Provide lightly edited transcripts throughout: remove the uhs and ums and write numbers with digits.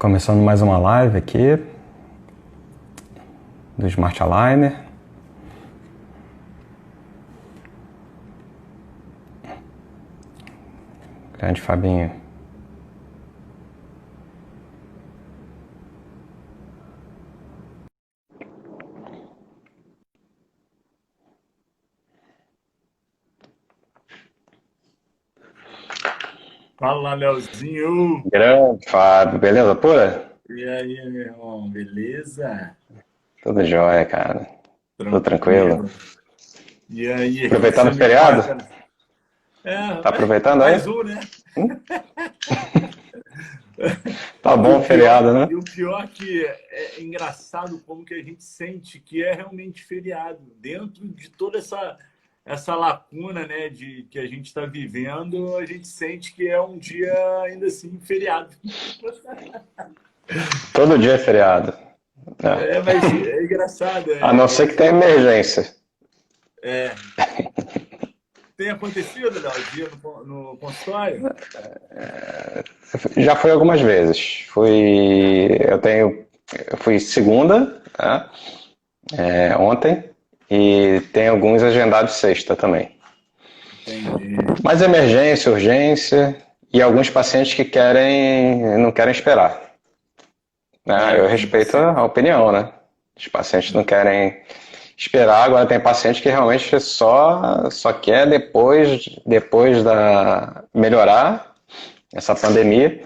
Começando mais uma live aqui do Smart Aligner. Grande Fabinho. Fala, Leozinho! Grande Fábio, beleza pura? E aí, meu irmão, beleza? Tudo jóia, cara. Tudo tranquilo. Tranquilo. E aí, o que que Aproveitando você o me feriado? conta? Tá aproveitando aí? Mais um, né? Tá E bom o o pior, feriado, né? e o pior que é engraçado como que a gente sente que é realmente feriado. Dentro de toda essa lacuna, né, de que a gente está vivendo, a gente sente que é um dia ainda assim feriado. Todo dia é feriado. É. É, mas é engraçado. A não ser que tenha emergência. É, tem acontecido, Léo, dia no consultório? Já fui algumas vezes. Eu fui segunda, né? Ontem, e tem alguns agendados sexta também. Entendi. Mas emergência, urgência e alguns pacientes que não querem esperar. Né? É, Eu tem respeito paciente. a opinião, né? Os pacientes não querem esperar, agora tem paciente que realmente só quer depois da melhorar essa pandemia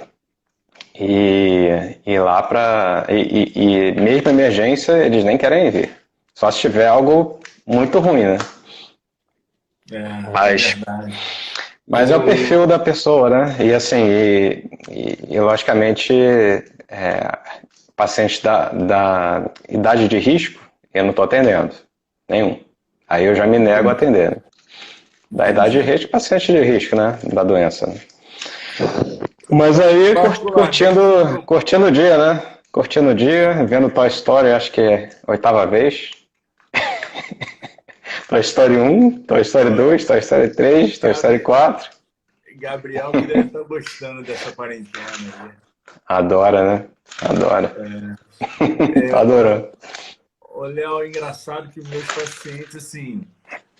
e ir lá para e mesmo emergência eles nem querem vir. Só se tiver algo muito ruim, né? É Mas verdade. Mas é o Eu, perfil da pessoa, né? E assim, logicamente, pacientes da idade de risco, eu não estou atendendo. Nenhum. Aí eu já me nego a entendi, atender. Né? Da idade de entendi. risco, paciente de risco, né? Da doença. Né? Mas aí, Particularmente, curtindo o dia, né? Curtindo o dia, vendo Toy Story, acho que é a oitava vez. Toy Story 1, Toy Story ó, 2, Toy Story 3, Toy Story Gabi- 4. Gabriel que deve estar gostando dessa quarentena aí. Adora, né? Adora. Tô É, adorando. Léo, é engraçado que meus pacientes, assim,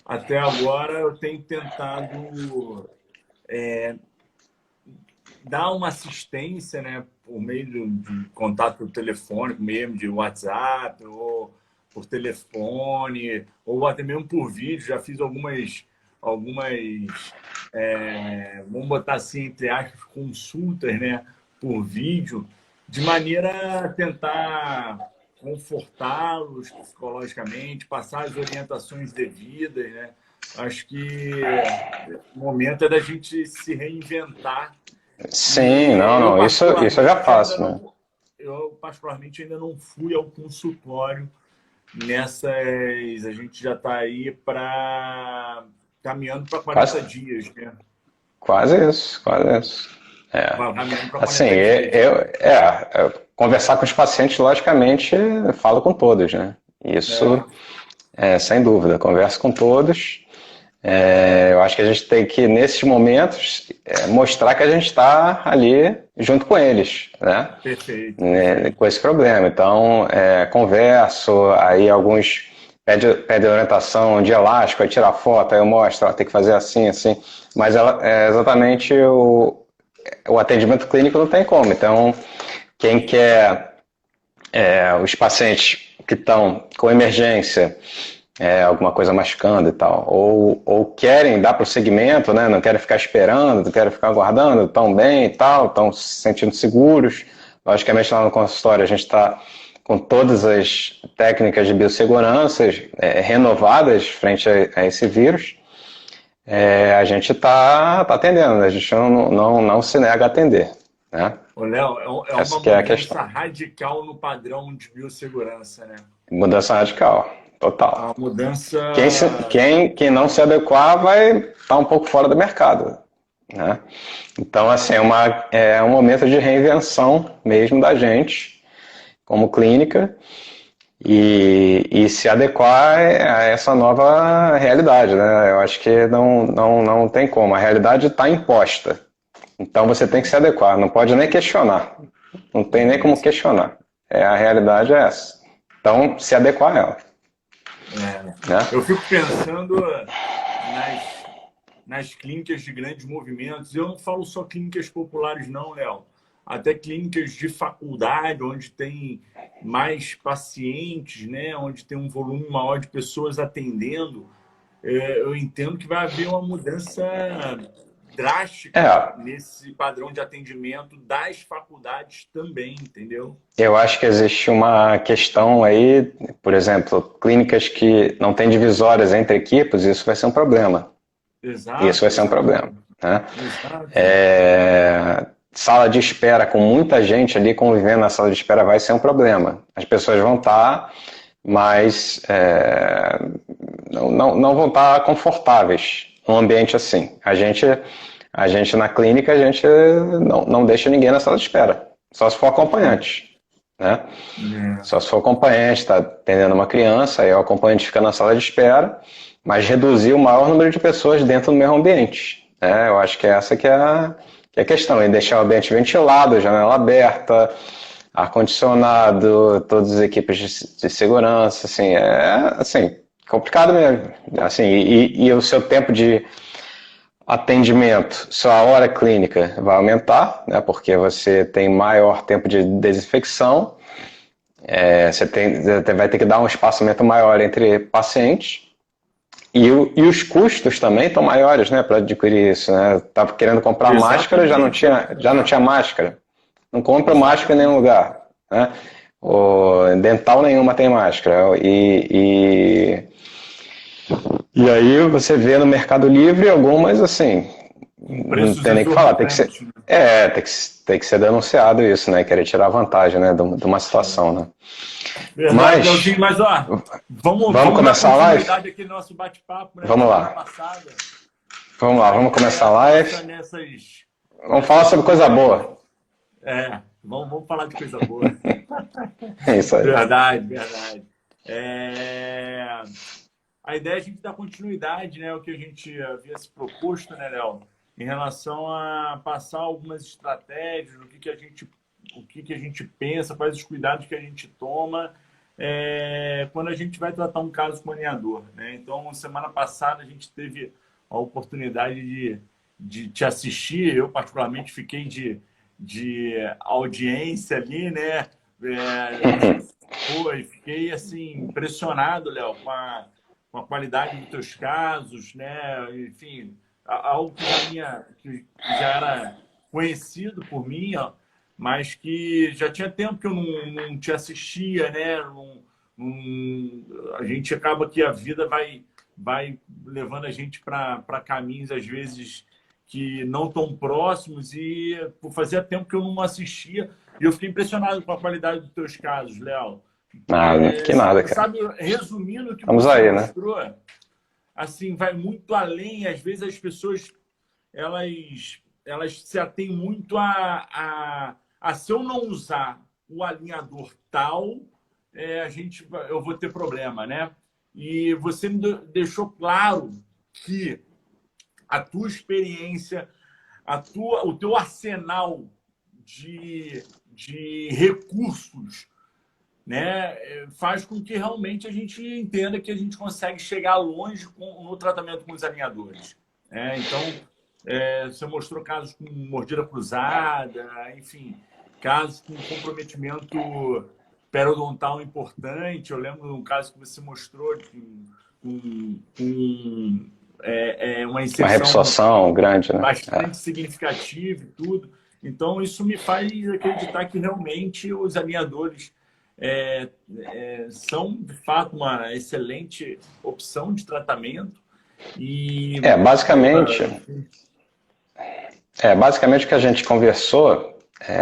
até agora eu tenho tentado dar uma assistência, né, por meio de contato telefônico mesmo, de WhatsApp, ou por telefone, ou até mesmo por vídeo. Já fiz algumas vamos botar assim, entre aspas, consultas, né, por vídeo, de maneira a tentar confortá-los psicologicamente, passar as orientações devidas, né? Acho que o momento é da gente se reinventar Sim, e não, não, isso eu já faço, né? eu particularmente ainda não fui ao consultório nessas. A gente já está aí para caminhando para Quase, 40 dias, né? quase isso, quase isso. É. Caminhando para Assim, 40 dias. conversar com os pacientes, logicamente, eu falo com todos, né? Isso, É, sem dúvida, converso com todos. Eu acho que a gente tem que, nesses momentos, mostrar que a gente está ali junto com eles, né? perfeito, Né, perfeito. com esse problema. Então, converso, aí alguns pedem orientação de elástico, aí tira foto, aí eu mostro, ó, tem que fazer assim, assim. Mas exatamente o atendimento clínico não tem como. Então, quem quer, os pacientes que estão com emergência, alguma coisa machucando e tal, ou querem dar prosseguimento, né, não querem ficar esperando, não querem ficar aguardando, estão bem e tal, estão se sentindo seguros. Logicamente, lá no consultório, a gente está com todas as técnicas de biossegurança renovadas frente a esse vírus. A gente está atendendo, né? A gente não se nega a atender. Né? Ô, Léo, é Essa uma que é a questão. mudança radical no padrão de biossegurança, né? Mudança radical, É total. uma mudança. Quem não se adequar vai estar um pouco fora do mercado. Né? Então, assim, é um momento de reinvenção mesmo da gente, como clínica, e se adequar a essa nova realidade. Né? Eu acho que não tem como. A realidade está imposta. Então, você tem que se adequar, não pode nem questionar. Não tem nem como questionar. A realidade é essa. Então, se adequar a ela. Né? Eu fico pensando nas clínicas de grandes movimentos. Eu não falo só clínicas populares, não, Léo. Até clínicas de faculdade, onde tem mais pacientes, né? Onde tem um volume maior de pessoas atendendo. Eu entendo que vai haver uma mudança drástica nesse padrão de atendimento das faculdades também, entendeu? Eu acho que existe uma questão aí, por exemplo, clínicas que não têm divisórias entre equipes, isso vai ser um problema. Exato. Isso vai ser um problema. Né? Sala de espera com muita gente ali convivendo na sala de espera vai ser um problema. As pessoas vão estar, mas não vão estar confortáveis num ambiente assim. A gente na clínica, a gente não deixa ninguém na sala de espera, só se for acompanhante. Né? Só se for acompanhante, está atendendo uma criança, aí o acompanhante fica na sala de espera, mas reduzir o maior número de pessoas dentro do mesmo ambiente. Né? Eu acho que essa que é a questão, e deixar o ambiente ventilado, janela aberta, ar-condicionado, todas as equipes de segurança, assim, complicado mesmo. Assim, e o seu tempo de atendimento, sua hora clínica vai aumentar, né, porque você tem maior tempo de desinfecção, você vai ter que dar um espaçamento maior entre pacientes, e os custos também estão maiores, né, para adquirir isso. Né? Estava querendo comprar máscara, já não tinha máscara. Não compra máscara em nenhum lugar. Né? Dental nenhuma tem máscara. E aí você vê no Mercado Livre algumas, assim, não tem nem o que falar. Tem que ser denunciado isso, né? Querer tirar vantagem, né, de uma situação, né? Verdade, mas ó, vamos começar a live? Aqui no nosso bate-papo, né? Vamos lá. Vamos lá, vamos começar a live. Vamos falar sobre coisa boa. Vamos falar de coisa boa. É isso aí. Verdade. A ideia é a gente dar continuidade, né? O que a gente havia se proposto, né, Léo? Em relação a passar algumas estratégias, o que a gente pensa, quais os cuidados que a gente toma quando a gente vai tratar um caso com alinhador. Né? Então, semana passada, a gente teve a oportunidade de te assistir. Eu, particularmente, fiquei de audiência ali, né? E fiquei assim, impressionado, Léo, com a qualidade dos teus casos, né? Enfim, algo que já era conhecido por mim, ó, mas que já tinha tempo que eu não te assistia, né? A gente acaba que a vida vai levando a gente para caminhos, às vezes, que não tão próximos, e fazia tempo que eu não assistia, e eu fiquei impressionado com a qualidade dos teus casos, Léo. Que nada, cara. Sabe, resumindo o que Vamos você aí, mostrou, né? Assim, vai muito além. Às vezes as pessoas elas se atêm muito se eu não usar o alinhador tal, eu vou ter problema, né? E você me deixou claro que a tua experiência, o teu arsenal de recursos, né, faz com que realmente a gente entenda que a gente consegue chegar longe no tratamento com os alinhadores. Então, você mostrou casos com mordida cruzada, enfim, casos com comprometimento periodontal importante. Eu lembro de um caso que você mostrou uma inserção, uma reabsorção grande, né? Bastante significativa e tudo. Então, isso me faz acreditar que realmente os alinhadores são, de fato, uma excelente opção de tratamento. E basicamente o que a gente conversou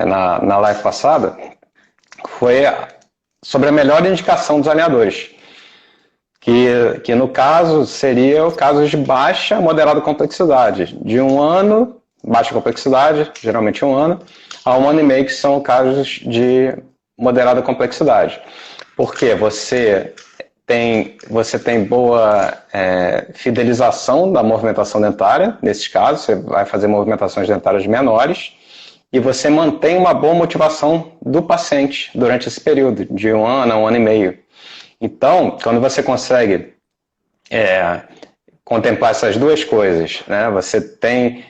na live passada foi sobre a melhor indicação dos alinhadores, que no caso seria o caso de baixa a moderada complexidade, de 1 ano, baixa complexidade, geralmente 1 ano, a 1 ano e meio, que são casos de moderada complexidade. Porque você tem boa fidelização da movimentação dentária, nesses casos, você vai fazer movimentações dentárias menores, e você mantém uma boa motivação do paciente durante esse período, de 1 ano a 1 ano e meio. Então, quando você consegue contemplar essas duas coisas, né? Você tem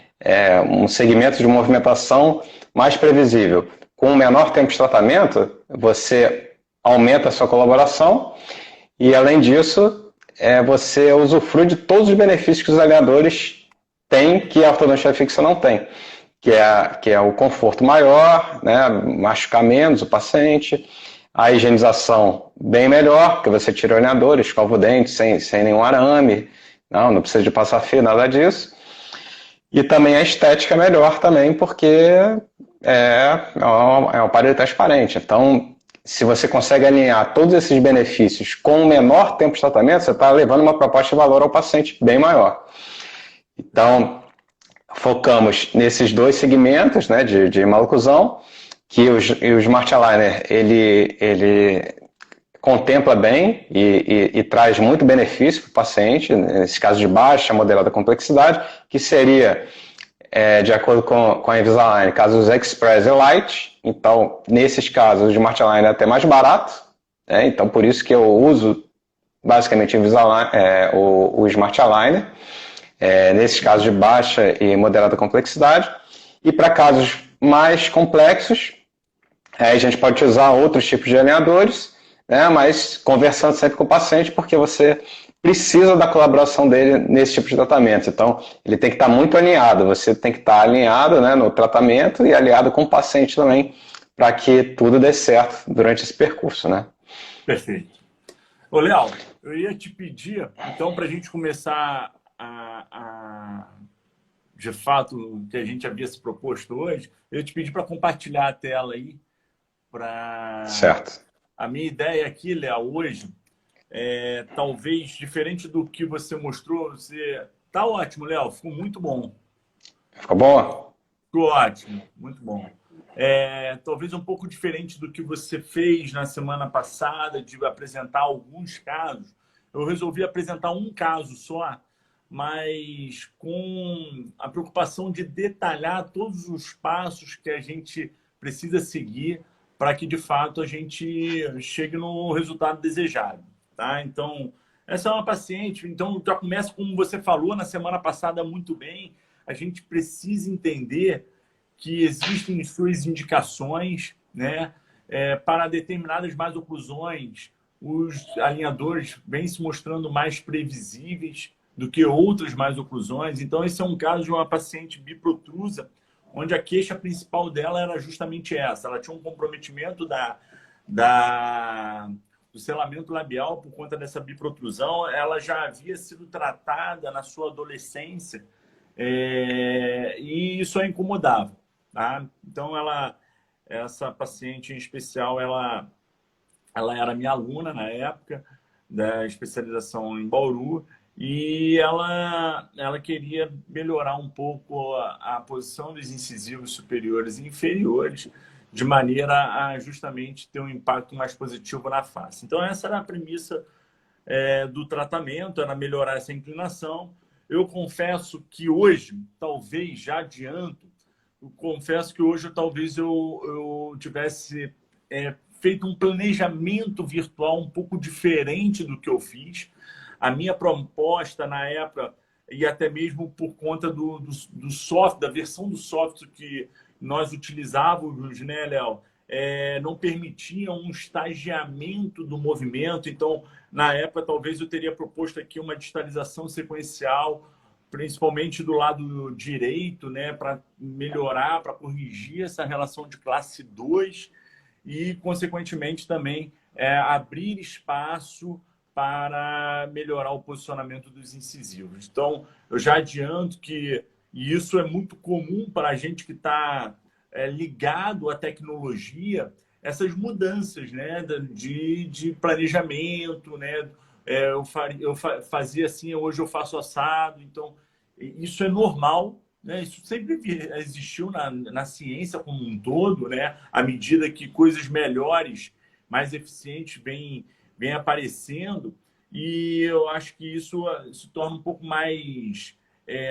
um segmento de movimentação mais previsível. Com menor tempo de tratamento, você aumenta a sua colaboração e, além disso, você usufrui de todos os benefícios que os alinhadores têm que a ortodontia fixa não tem, que é o conforto maior, né? Machucar menos o paciente, a higienização bem melhor, porque você tira o alinhador, escova o dente sem nenhum arame, não precisa de passar fio, nada disso. E também a estética é melhor também, porque um aparelho transparente. Então, se você consegue alinhar todos esses benefícios com o menor tempo de tratamento, você está levando uma proposta de valor ao paciente bem maior. Então, focamos nesses dois segmentos, né, de maloclusão, que o Smart Aligner ele contempla bem e traz muito benefício para o paciente, nesse caso de baixa, moderada complexidade, que seria, de acordo com a Invisalign, casos Express e Light. Então, nesses casos, o Smart Aligner é até mais barato, né? Então, por isso que eu uso basicamente o Smart Aligner, nesses casos de baixa e moderada complexidade. E para casos mais complexos, a gente pode usar outros tipos de alinhadores, né, mas conversando sempre com o paciente, porque você precisa da colaboração dele nesse tipo de tratamento. Então, ele tem que estar muito alinhado, você tem que estar alinhado, né, no tratamento e alinhado com o paciente também, para que tudo dê certo durante esse percurso, né? Perfeito. Ô, Léo, eu ia te pedir, então, para a gente começar de fato, o que a gente havia se proposto hoje, eu ia te pedir para compartilhar a tela aí. Certo. A minha ideia aqui, Léo, hoje, talvez diferente do que você mostrou, você... Tá ótimo, Léo, ficou muito bom. Ficou bom? Ficou ótimo, muito bom. Talvez um pouco diferente do que você fez na semana passada, de apresentar alguns casos. Eu resolvi apresentar um caso só, mas com a preocupação de detalhar todos os passos que a gente precisa seguir para que, de fato, a gente chegue no resultado desejado. Tá? Então, essa é uma paciente. Então, já começa como você falou na semana passada muito bem. A gente precisa entender que existem suas indicações, né? Para determinadas mais-oclusões, os alinhadores vêm se mostrando mais previsíveis do que outras mais-oclusões. Então, esse é um caso de uma paciente biprotrusa, onde a queixa principal dela era justamente essa. Ela tinha um comprometimento do selamento labial por conta dessa biprotrusão. Ela já havia sido tratada na sua adolescência e isso a incomodava. Tá? Então, essa paciente em especial, ela era minha aluna na época da especialização em Bauru, e ela queria melhorar um pouco a posição dos incisivos superiores e inferiores, de maneira a justamente ter um impacto mais positivo na face. Então, essa era a premissa do tratamento, era melhorar essa inclinação. Eu confesso que hoje, talvez, já adianto, talvez eu tivesse feito um planejamento virtual um pouco diferente do que eu fiz. A minha proposta na época, e até mesmo por conta do software, da versão do software que nós utilizávamos, né, Léo, não permitia um estagiamento do movimento. Então, na época, talvez eu teria proposto aqui uma distalização sequencial, principalmente do lado direito, né, para melhorar, para corrigir essa relação de classe 2 e, consequentemente, também abrir espaço para melhorar o posicionamento dos incisivos. Então, eu já adianto que isso é muito comum para a gente que está ligado à tecnologia, essas mudanças, né, de planejamento, né? Eu fazia assim, hoje eu faço assado. Então, isso é normal, né? Isso sempre existiu na ciência como um todo, né? À medida que coisas melhores, mais eficientes vêm aparecendo, e eu acho que isso se torna um pouco mais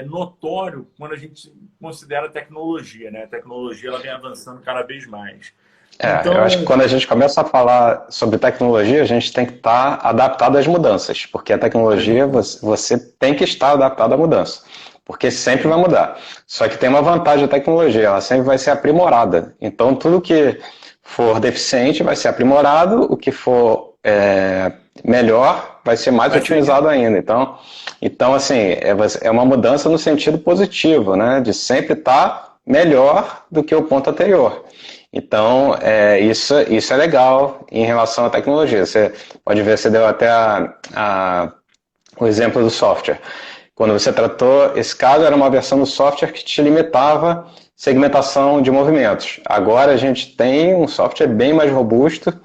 notório quando a gente considera a tecnologia, né? A tecnologia ela vem avançando cada vez mais. Eu acho que Então, quando a gente começa a falar sobre tecnologia, a gente tem que estar adaptado às mudanças, porque a tecnologia você tem que estar adaptado à mudança, porque sempre vai sim, mudar. Só que tem uma vantagem da tecnologia, ela sempre vai ser aprimorada. Então, tudo que for deficiente vai ser aprimorado, o que for melhor vai ser mais vai ser otimizado ainda. Então assim, é uma mudança no sentido positivo, né? De sempre estar melhor do que o ponto anterior. Então, isso é legal em relação à tecnologia. Você pode ver, você deu até o exemplo do software. Quando você tratou, esse caso era uma versão do software que te limitava segmentação de movimentos. Agora a gente tem um software bem mais robusto,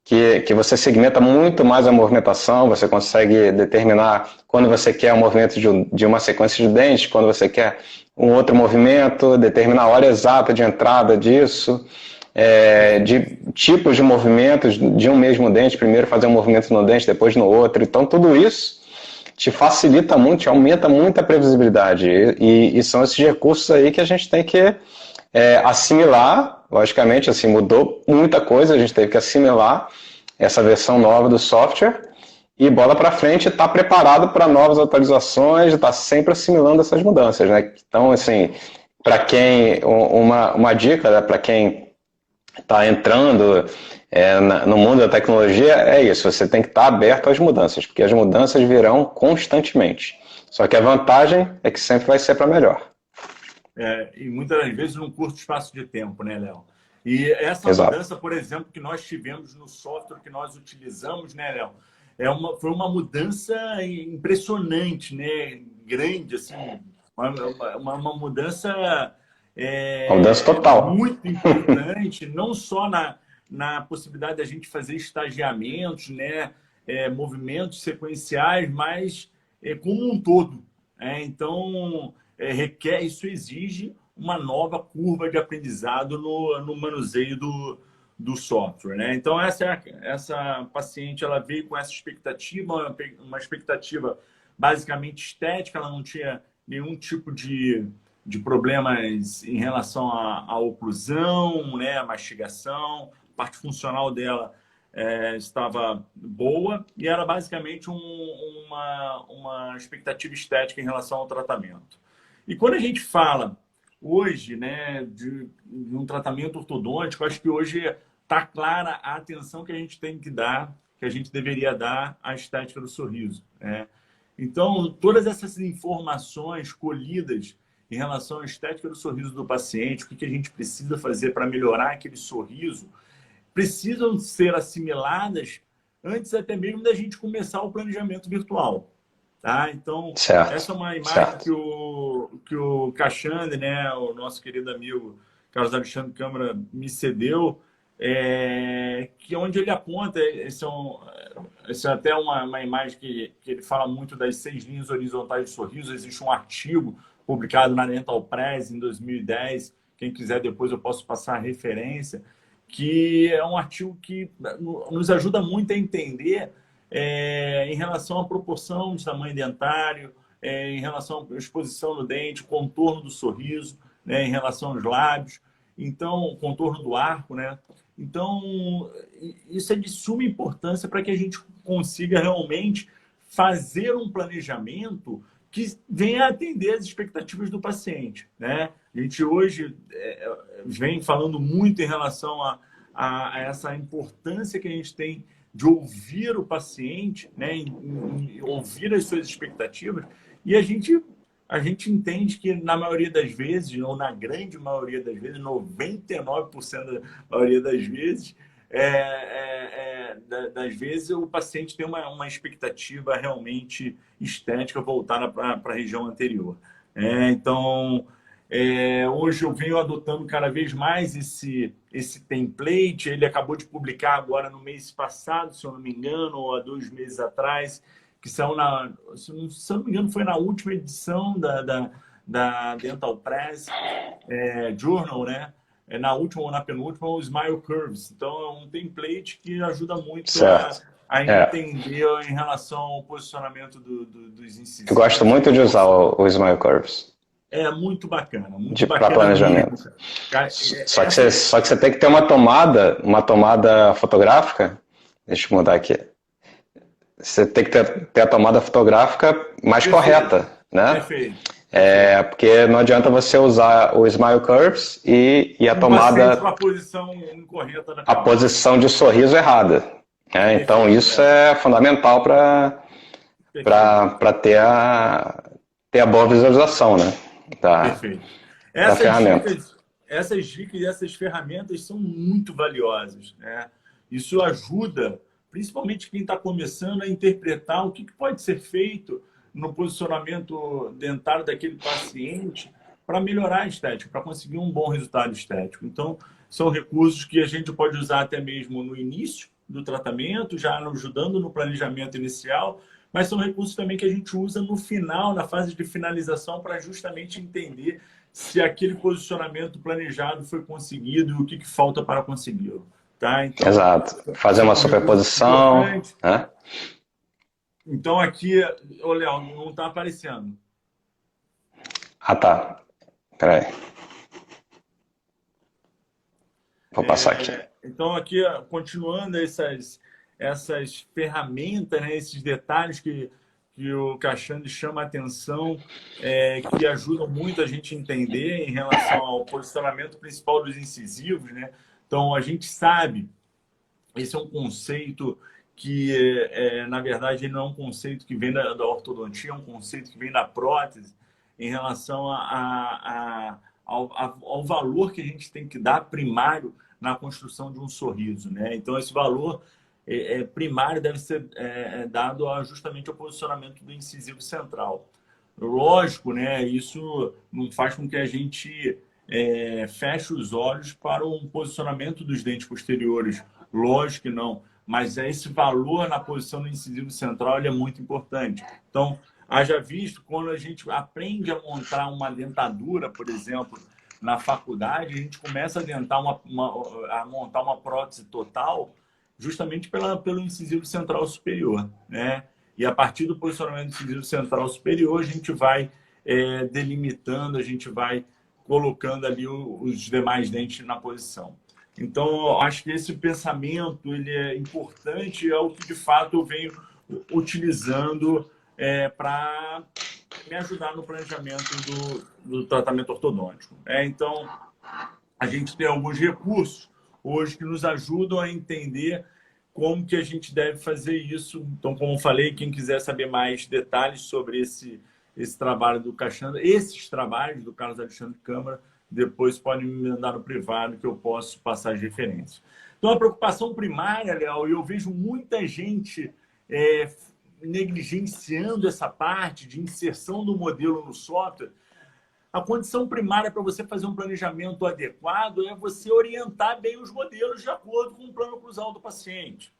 que você segmenta muito mais a movimentação, você consegue determinar quando você quer um movimento de uma sequência de dentes, quando você quer um outro movimento, determinar a hora exata de entrada disso, de tipos de movimentos de um mesmo dente, primeiro fazer um movimento no dente, depois no outro. Então, tudo isso te facilita muito, te aumenta muito a previsibilidade. E são esses recursos aí que a gente tem que assimilar. Logicamente, assim, mudou muita coisa, a gente teve que assimilar essa versão nova do software e bola para frente, está preparado para novas atualizações, está sempre assimilando essas mudanças, né? Então, assim, para quem uma dica, né, para quem está entrando no mundo da tecnologia é isso, você tem que estar aberto às mudanças, porque as mudanças virão constantemente. Só que a vantagem é que sempre vai ser para melhor. e muitas das vezes num curto espaço de tempo, né, Léo? E essa Exato. mudança, por exemplo, que nós tivemos no software que nós utilizamos, né, Léo? Foi uma mudança impressionante, né? Grande, assim, uma mudança Uma mudança total. muito importante, não só na possibilidade da gente fazer estagiamentos, né? Movimentos sequenciais, mas como um todo. Então, isso exige uma nova curva de aprendizado no manuseio do software, né? Então essa paciente ela veio com essa expectativa, uma expectativa basicamente estética, ela não tinha nenhum tipo de problemas em relação à oclusão, né, à mastigação, a parte funcional dela estava boa e era basicamente uma expectativa estética em relação ao tratamento. E quando a gente fala hoje, né, de um tratamento ortodôntico, acho que hoje está clara a atenção que a gente tem que dar, que a gente deveria dar à estética do sorriso, né? Então, todas essas informações colhidas em relação à estética do sorriso do paciente, o que a gente precisa fazer para melhorar aquele sorriso, precisam ser assimiladas antes até mesmo da gente começar o planejamento virtual. Tá? Então, Certo, essa é uma imagem certo. que o Cachande, né, o nosso querido amigo Carlos Alexandre Câmara, me cedeu, que é onde ele aponta, essa é até uma imagem que ele fala muito das 6 linhas horizontais de sorriso. Existe um artigo publicado na Dental Press em 2010, quem quiser depois eu posso passar a referência, que é um artigo que nos ajuda muito a entender em relação à proporção de tamanho dentário, em relação à exposição no dente, contorno do sorriso, né, em relação aos lábios, então, o contorno do arco, né? Então, isso é de suma importância para que a gente consiga realmente fazer um planejamento que venha atender as expectativas do paciente, né? A gente hoje vem falando muito em relação a essa importância que a gente tem de ouvir o paciente, né? Em ouvir as suas expectativas, e a gente entende que na maioria das vezes, ou na grande maioria das vezes, 99% da maioria das vezes, das vezes o paciente tem uma expectativa realmente estética voltada para a região anterior. Então, hoje eu venho adotando cada vez mais esse template. Ele acabou de publicar agora no mês passado, se eu não me engano, ou há 2 meses atrás, que são se eu não me engano, foi na última edição da Dental Press Journal, né? Na última ou na penúltima, o Smile Curves. Então, é um template que ajuda muito Certo. a entender em relação ao posicionamento dos Eu incisivos. gosto muito de usar o Smile Curves. É muito bacana Para planejamento. mesmo, cara. Só que você tem que ter uma tomada fotográfica. Deixa eu mudar aqui. Você tem que ter a tomada fotográfica mais correta, né? Perfeito. Porque não adianta você usar o Smile Curves e a tomada... Com a posição incorreta da a posição de sorriso errada. Então isso é fundamental para ter a boa visualização, né? Perfeito. Da ferramenta. Essas dicas e essas ferramentas são muito valiosas, né? Isso ajuda, principalmente quem está começando, a interpretar o que pode ser feito no posicionamento dentário daquele paciente para melhorar a estética, para conseguir um bom resultado estético. Então, são recursos que a gente pode usar até mesmo no início do tratamento, já ajudando no planejamento inicial, mas são recursos também que a gente usa no final, na fase de finalização, para justamente entender se aquele posicionamento planejado foi conseguido e o que falta para consegui-lo. Tá? Então, exato. Fazer uma superposição. Né? Então, aqui, ô Léo, não está aparecendo. Ah, tá. Peraí. Vou passar aqui. Então, aqui, continuando essas ferramentas, né, esses detalhes que o Khashoggi chama a atenção, que ajudam muito a gente a entender em relação ao posicionamento principal dos incisivos, né? Então, a gente sabe, esse é um conceito que, na verdade, ele não é um conceito que vem da ortodontia, é um conceito que vem da prótese, em relação ao valor que a gente tem que dar primário na construção de um sorriso, né? Então, esse valor primário deve ser dado justamente ao posicionamento do incisivo central. Lógico, né? Isso não faz com que a gente feche os olhos para um posicionamento dos dentes posteriores. Lógico que não. Mas esse valor na posição do incisivo central ele é muito importante. Então, haja visto, quando a gente aprende a montar uma dentadura, por exemplo, na faculdade, a gente começa a montar uma prótese total justamente pelo incisivo central superior, né? E a partir do posicionamento do incisivo central superior, a gente vai delimitando, a gente vai colocando ali os demais dentes na posição. Então, acho que esse pensamento ele é importante, é o que de fato eu venho utilizando para me ajudar no planejamento do tratamento ortodôntico. Então, a gente tem alguns recursos hoje que nos ajudam a entender como que a gente deve fazer isso. Então, como eu falei, quem quiser saber mais detalhes sobre esse trabalho do Khashoggi, esses trabalhos do Carlos Alexandre Câmara, depois pode me mandar no privado que eu posso passar as referências. Então, a preocupação primária, Léo, eu vejo muita gente negligenciando essa parte de inserção do modelo no software. A condição primária para você fazer um planejamento adequado é você orientar bem os modelos de acordo com o plano cruzal do paciente.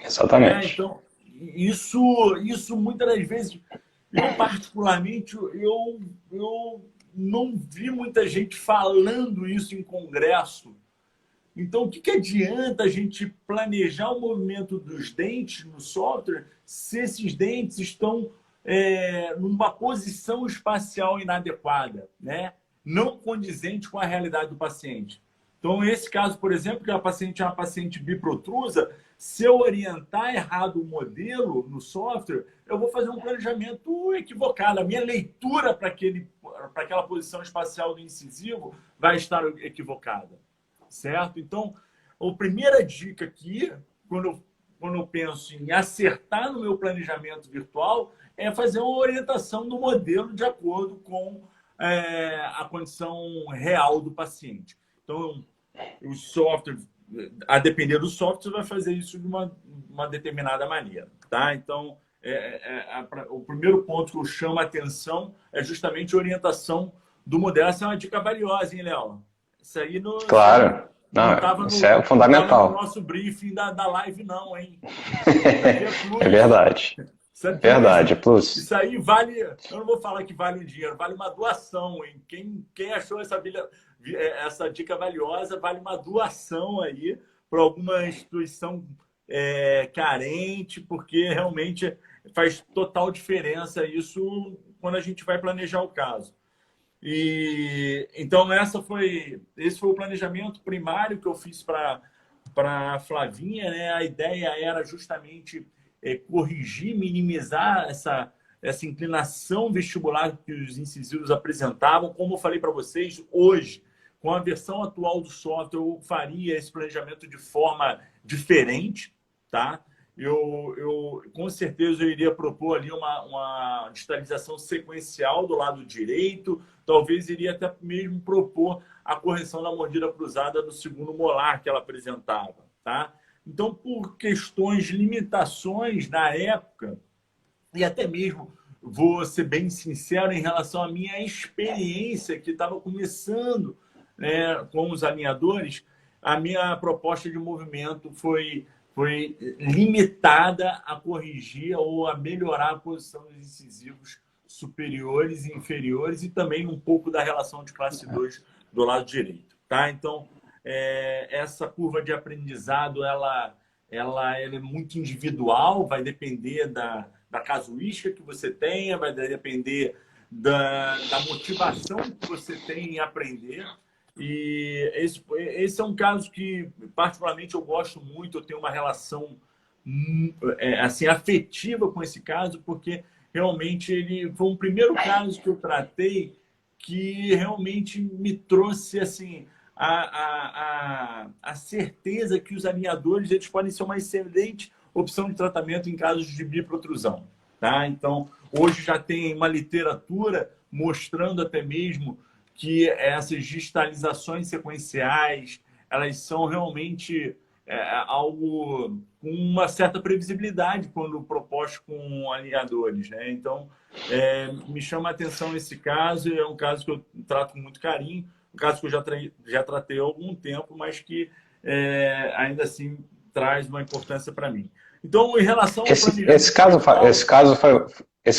Exatamente. Então, isso muitas das vezes, eu particularmente, eu não vi muita gente falando isso em congresso. Então, o que adianta a gente planejar o movimento dos dentes no software se esses dentes estão numa posição espacial inadequada, né? Não condizente com a realidade do paciente? Então, esse caso, por exemplo, que a paciente é uma paciente biprotrusa, se eu orientar errado o modelo no software, eu vou fazer um planejamento equivocado. A minha leitura para aquela posição espacial do incisivo vai estar equivocada. Certo? Então, a primeira dica aqui, quando eu penso em acertar no meu planejamento virtual, é fazer uma orientação do modelo de acordo com a condição real do paciente. Então, o software, a depender do software, você vai fazer isso de uma determinada maneira. Tá? Então, o primeiro ponto que eu chamo a atenção é justamente a orientação do modelo. Essa é uma dica valiosa, hein, Léo? Isso aí claro. Não, isso é fundamental. Não estava no nosso briefing da live, não, hein? É verdade. É verdade, Plus. Isso aí vale... Eu não vou falar que vale um dinheiro, vale uma doação, hein? Quem achou essa dica valiosa, vale uma doação aí para alguma instituição carente, porque realmente faz total diferença isso quando a gente vai planejar o caso. E então esse foi o planejamento primário que eu fiz para a Flavinha, né? A ideia era justamente corrigir, minimizar essa inclinação vestibular que os incisivos apresentavam. Como eu falei para vocês, hoje, com a versão atual do software, eu faria esse planejamento de forma diferente, tá? Com certeza eu iria propor ali uma digitalização sequencial do lado direito, talvez iria até mesmo propor a correção da mordida cruzada do segundo molar que ela apresentava, tá? Então, por questões de limitações na época, e até mesmo vou ser bem sincero em relação à minha experiência, que estava começando, né, com os alinhadores, a minha proposta de movimento foi limitada a corrigir ou a melhorar a posição dos incisivos superiores e inferiores e também um pouco da relação de classe 2 do lado direito, tá? Então, essa curva de aprendizado, ela é muito individual, vai depender da casuística que você tenha, vai depender da motivação que você tem em aprender. E esse é um caso que, particularmente, eu gosto muito, eu tenho uma relação assim, afetiva com esse caso, porque realmente ele foi um primeiro caso que eu tratei que realmente me trouxe assim, a certeza que os alinhadores eles podem ser uma excelente opção de tratamento em casos de biprotrusão. Tá? Então, hoje já tem uma literatura mostrando até mesmo que essas digitalizações sequenciais, elas são realmente algo com uma certa previsibilidade quando proposto com alinhadores, né? Então, me chama a atenção esse caso, é um caso que eu trato com muito carinho, um caso que eu já tratei há algum tempo, mas que ainda assim traz uma importância para mim. Então, em relação ao esse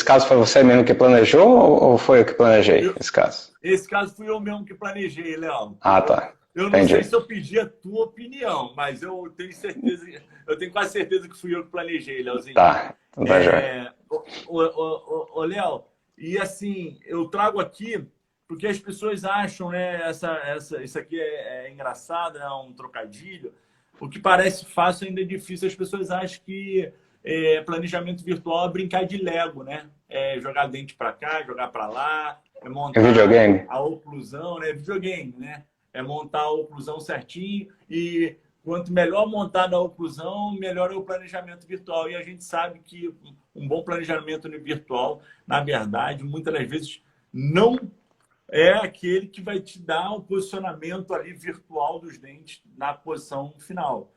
caso foi você mesmo que planejou ou foi eu que planejei esse caso? Esse caso fui eu mesmo que planejei, Léo. Ah, tá. Eu não sei se eu pedi a tua opinião, mas eu tenho certeza, eu tenho quase certeza que fui eu que planejei, Léozinho. Tá, tá já. Léo, e assim, eu trago aqui porque as pessoas acham, né, isso aqui é engraçado, é um trocadilho. O que parece fácil ainda é difícil. As pessoas acham que planejamento virtual é brincar de Lego, né? É jogar dente para cá, jogar para lá, montar a oclusão, né? Videogame, né? É montar a oclusão certinho e quanto melhor montada a oclusão, melhor é o planejamento virtual. E a gente sabe que um bom planejamento virtual, na verdade, muitas das vezes não é aquele que vai te dar o posicionamento ali virtual dos dentes na posição final.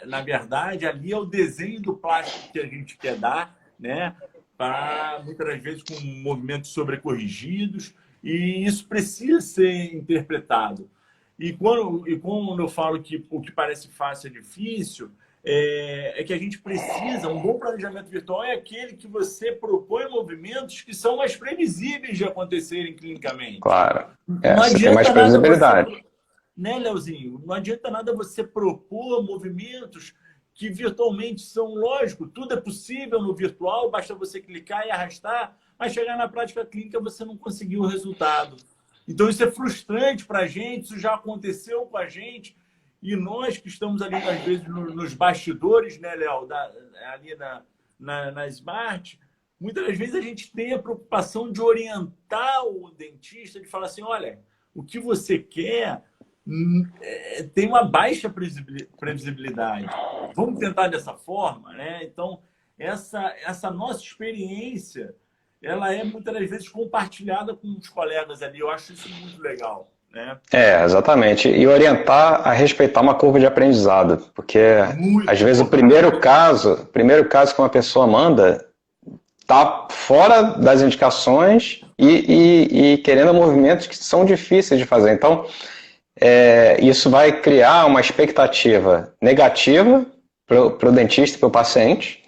Na verdade, ali é o desenho do plástico que a gente quer dar, né? Para, muitas das vezes, com movimentos sobrecorrigidos, e isso precisa ser interpretado. E quando eu falo que o que parece fácil é difícil, é que a gente precisa, um bom planejamento virtual é aquele que você propõe movimentos que são mais previsíveis de acontecerem clinicamente. Claro, você tem mais previsibilidade. Né, Leozinho? Não adianta nada você propor movimentos que virtualmente são lógicos, tudo é possível no virtual, basta você clicar e arrastar, mas chegar na prática clínica você não conseguiu o resultado. Então isso é frustrante para a gente, isso já aconteceu com a gente, e nós que estamos ali, às vezes, nos bastidores, né, Léo, ali na Smart, muitas das vezes a gente tem a preocupação de orientar o dentista, de falar assim, olha, o que você quer tem uma baixa previsibilidade. Vamos tentar dessa forma, né? Então, essa nossa experiência, ela é muitas das vezes compartilhada com os colegas ali. Eu acho isso muito legal, né? Exatamente. E orientar a respeitar uma curva de aprendizado, porque às vezes o primeiro caso que uma pessoa manda está fora das indicações e querendo movimentos que são difíceis de fazer. Então, isso vai criar uma expectativa negativa para o dentista e para o paciente.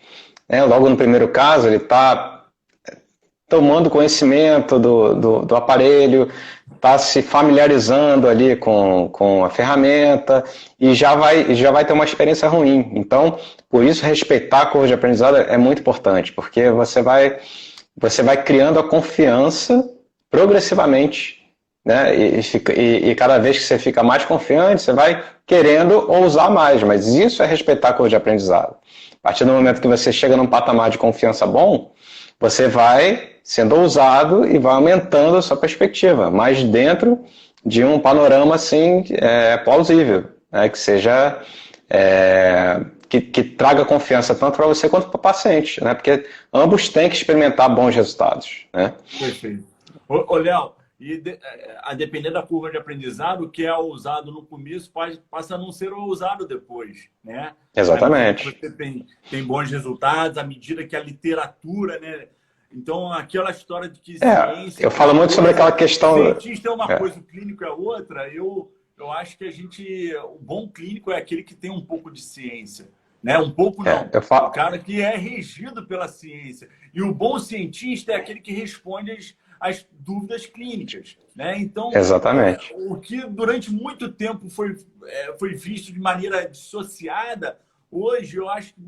Né? Logo no primeiro caso, ele está tomando conhecimento do aparelho, está se familiarizando ali com a ferramenta e já vai ter uma experiência ruim. Então, por isso, respeitar a curva de aprendizado é muito importante, porque você vai criando a confiança progressivamente, né? E cada vez que você fica mais confiante, você vai querendo ousar mais, mas isso é respeitar a curva de aprendizado. A partir do momento que você chega num patamar de confiança bom, você vai sendo ousado e vai aumentando a sua perspectiva, mas dentro de um panorama assim plausível, né? Que seja que traga confiança tanto para você quanto para o paciente, né? Porque ambos têm que experimentar bons resultados, né? Perfeito. Ô, Léo, a depender da curva de aprendizado, o que é ousado no começo passa a não ser ousado depois, né? Exatamente. À medida que você tem bons resultados, à medida que a literatura, né? Então, aquela história de que ciência... Eu falo muito sobre aquela questão... Cientista é uma coisa, o clínico é outra. Eu acho que o bom clínico é aquele que tem um pouco de ciência, né? Um pouco não. O cara que é regido pela ciência. E o bom cientista é aquele que responde as dúvidas clínicas, né? Então, exatamente. O que durante muito tempo foi visto de maneira dissociada, hoje eu acho que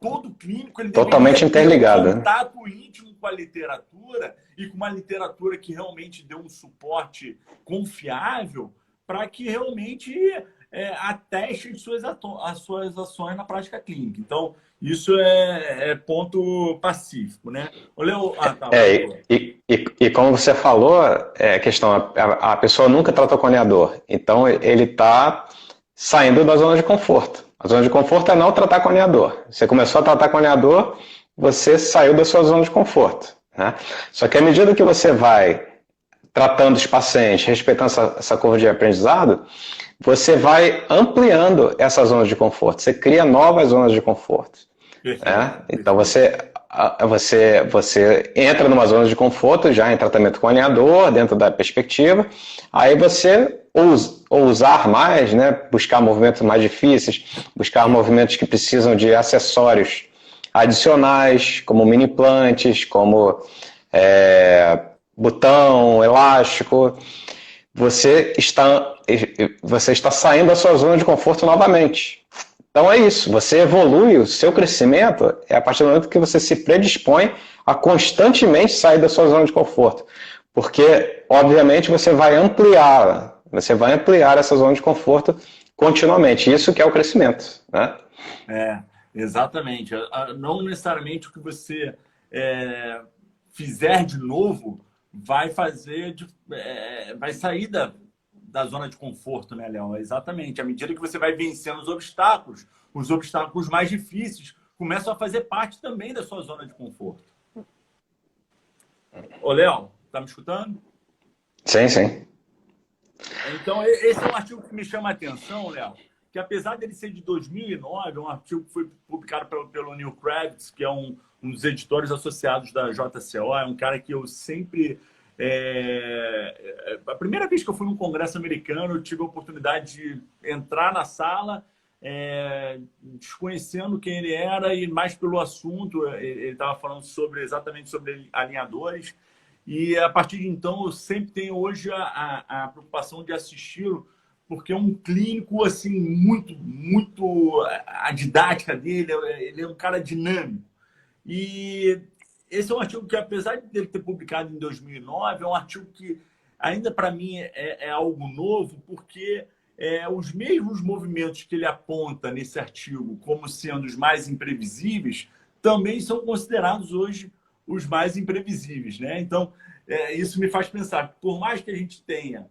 todo clínico ele totalmente interligado, ter um contato íntimo com a literatura e com uma literatura que realmente dê um suporte confiável para que realmente ateste as suas ações na prática clínica. Então, isso é ponto pacífico, né? E como você falou, a questão, a pessoa nunca tratou com alinhador, então ele está saindo da zona de conforto. A zona de conforto é não tratar com alinhador. Você começou a tratar com alinhador, você saiu da sua zona de conforto, né? Só que à medida que você vai tratando os pacientes, respeitando essa curva de aprendizado, você vai ampliando essa zona de conforto. Você cria novas zonas de conforto. Né? Então você entra numa zona de conforto já em tratamento com alinhador, dentro da perspectiva, aí você ousar mais, né? Buscar movimentos mais difíceis, buscar movimentos que precisam de acessórios adicionais, como mini implantes, como botão, elástico. Você está saindo da sua zona de conforto novamente. Então é isso, você evolui, o seu crescimento é a partir do momento que você se predispõe a constantemente sair da sua zona de conforto. Porque, obviamente, você vai ampliar essa zona de conforto continuamente. Isso que é o crescimento, né? Exatamente. Não necessariamente o que você fizer de novo vai sair da zona de conforto, né, Léo? Exatamente. À medida que você vai vencendo os obstáculos mais difíceis começam a fazer parte também da sua zona de conforto. Ô, Léo, tá me escutando? Sim, sim. Então, esse é um artigo que me chama a atenção, Léo, que apesar dele ser de 2009, é um artigo que foi publicado pelo Neil Kravitz, que é um dos editores associados da JCO, é um cara que eu sempre... A primeira vez que eu fui num congresso americano, eu tive a oportunidade de entrar na sala, desconhecendo quem ele era e mais pelo assunto. Ele estava falando exatamente sobre alinhadores. E a partir de então, eu sempre tenho hoje a preocupação de assisti-lo, porque é um clínico assim muito a didática dele, ele é um cara dinâmico. E esse é um artigo que, apesar de ele ter publicado em 2009, é um artigo que ainda para mim é algo novo, porque os mesmos movimentos que ele aponta nesse artigo como sendo os mais imprevisíveis também são considerados hoje os mais imprevisíveis, né? Então, isso me faz pensar que, por mais que a gente tenha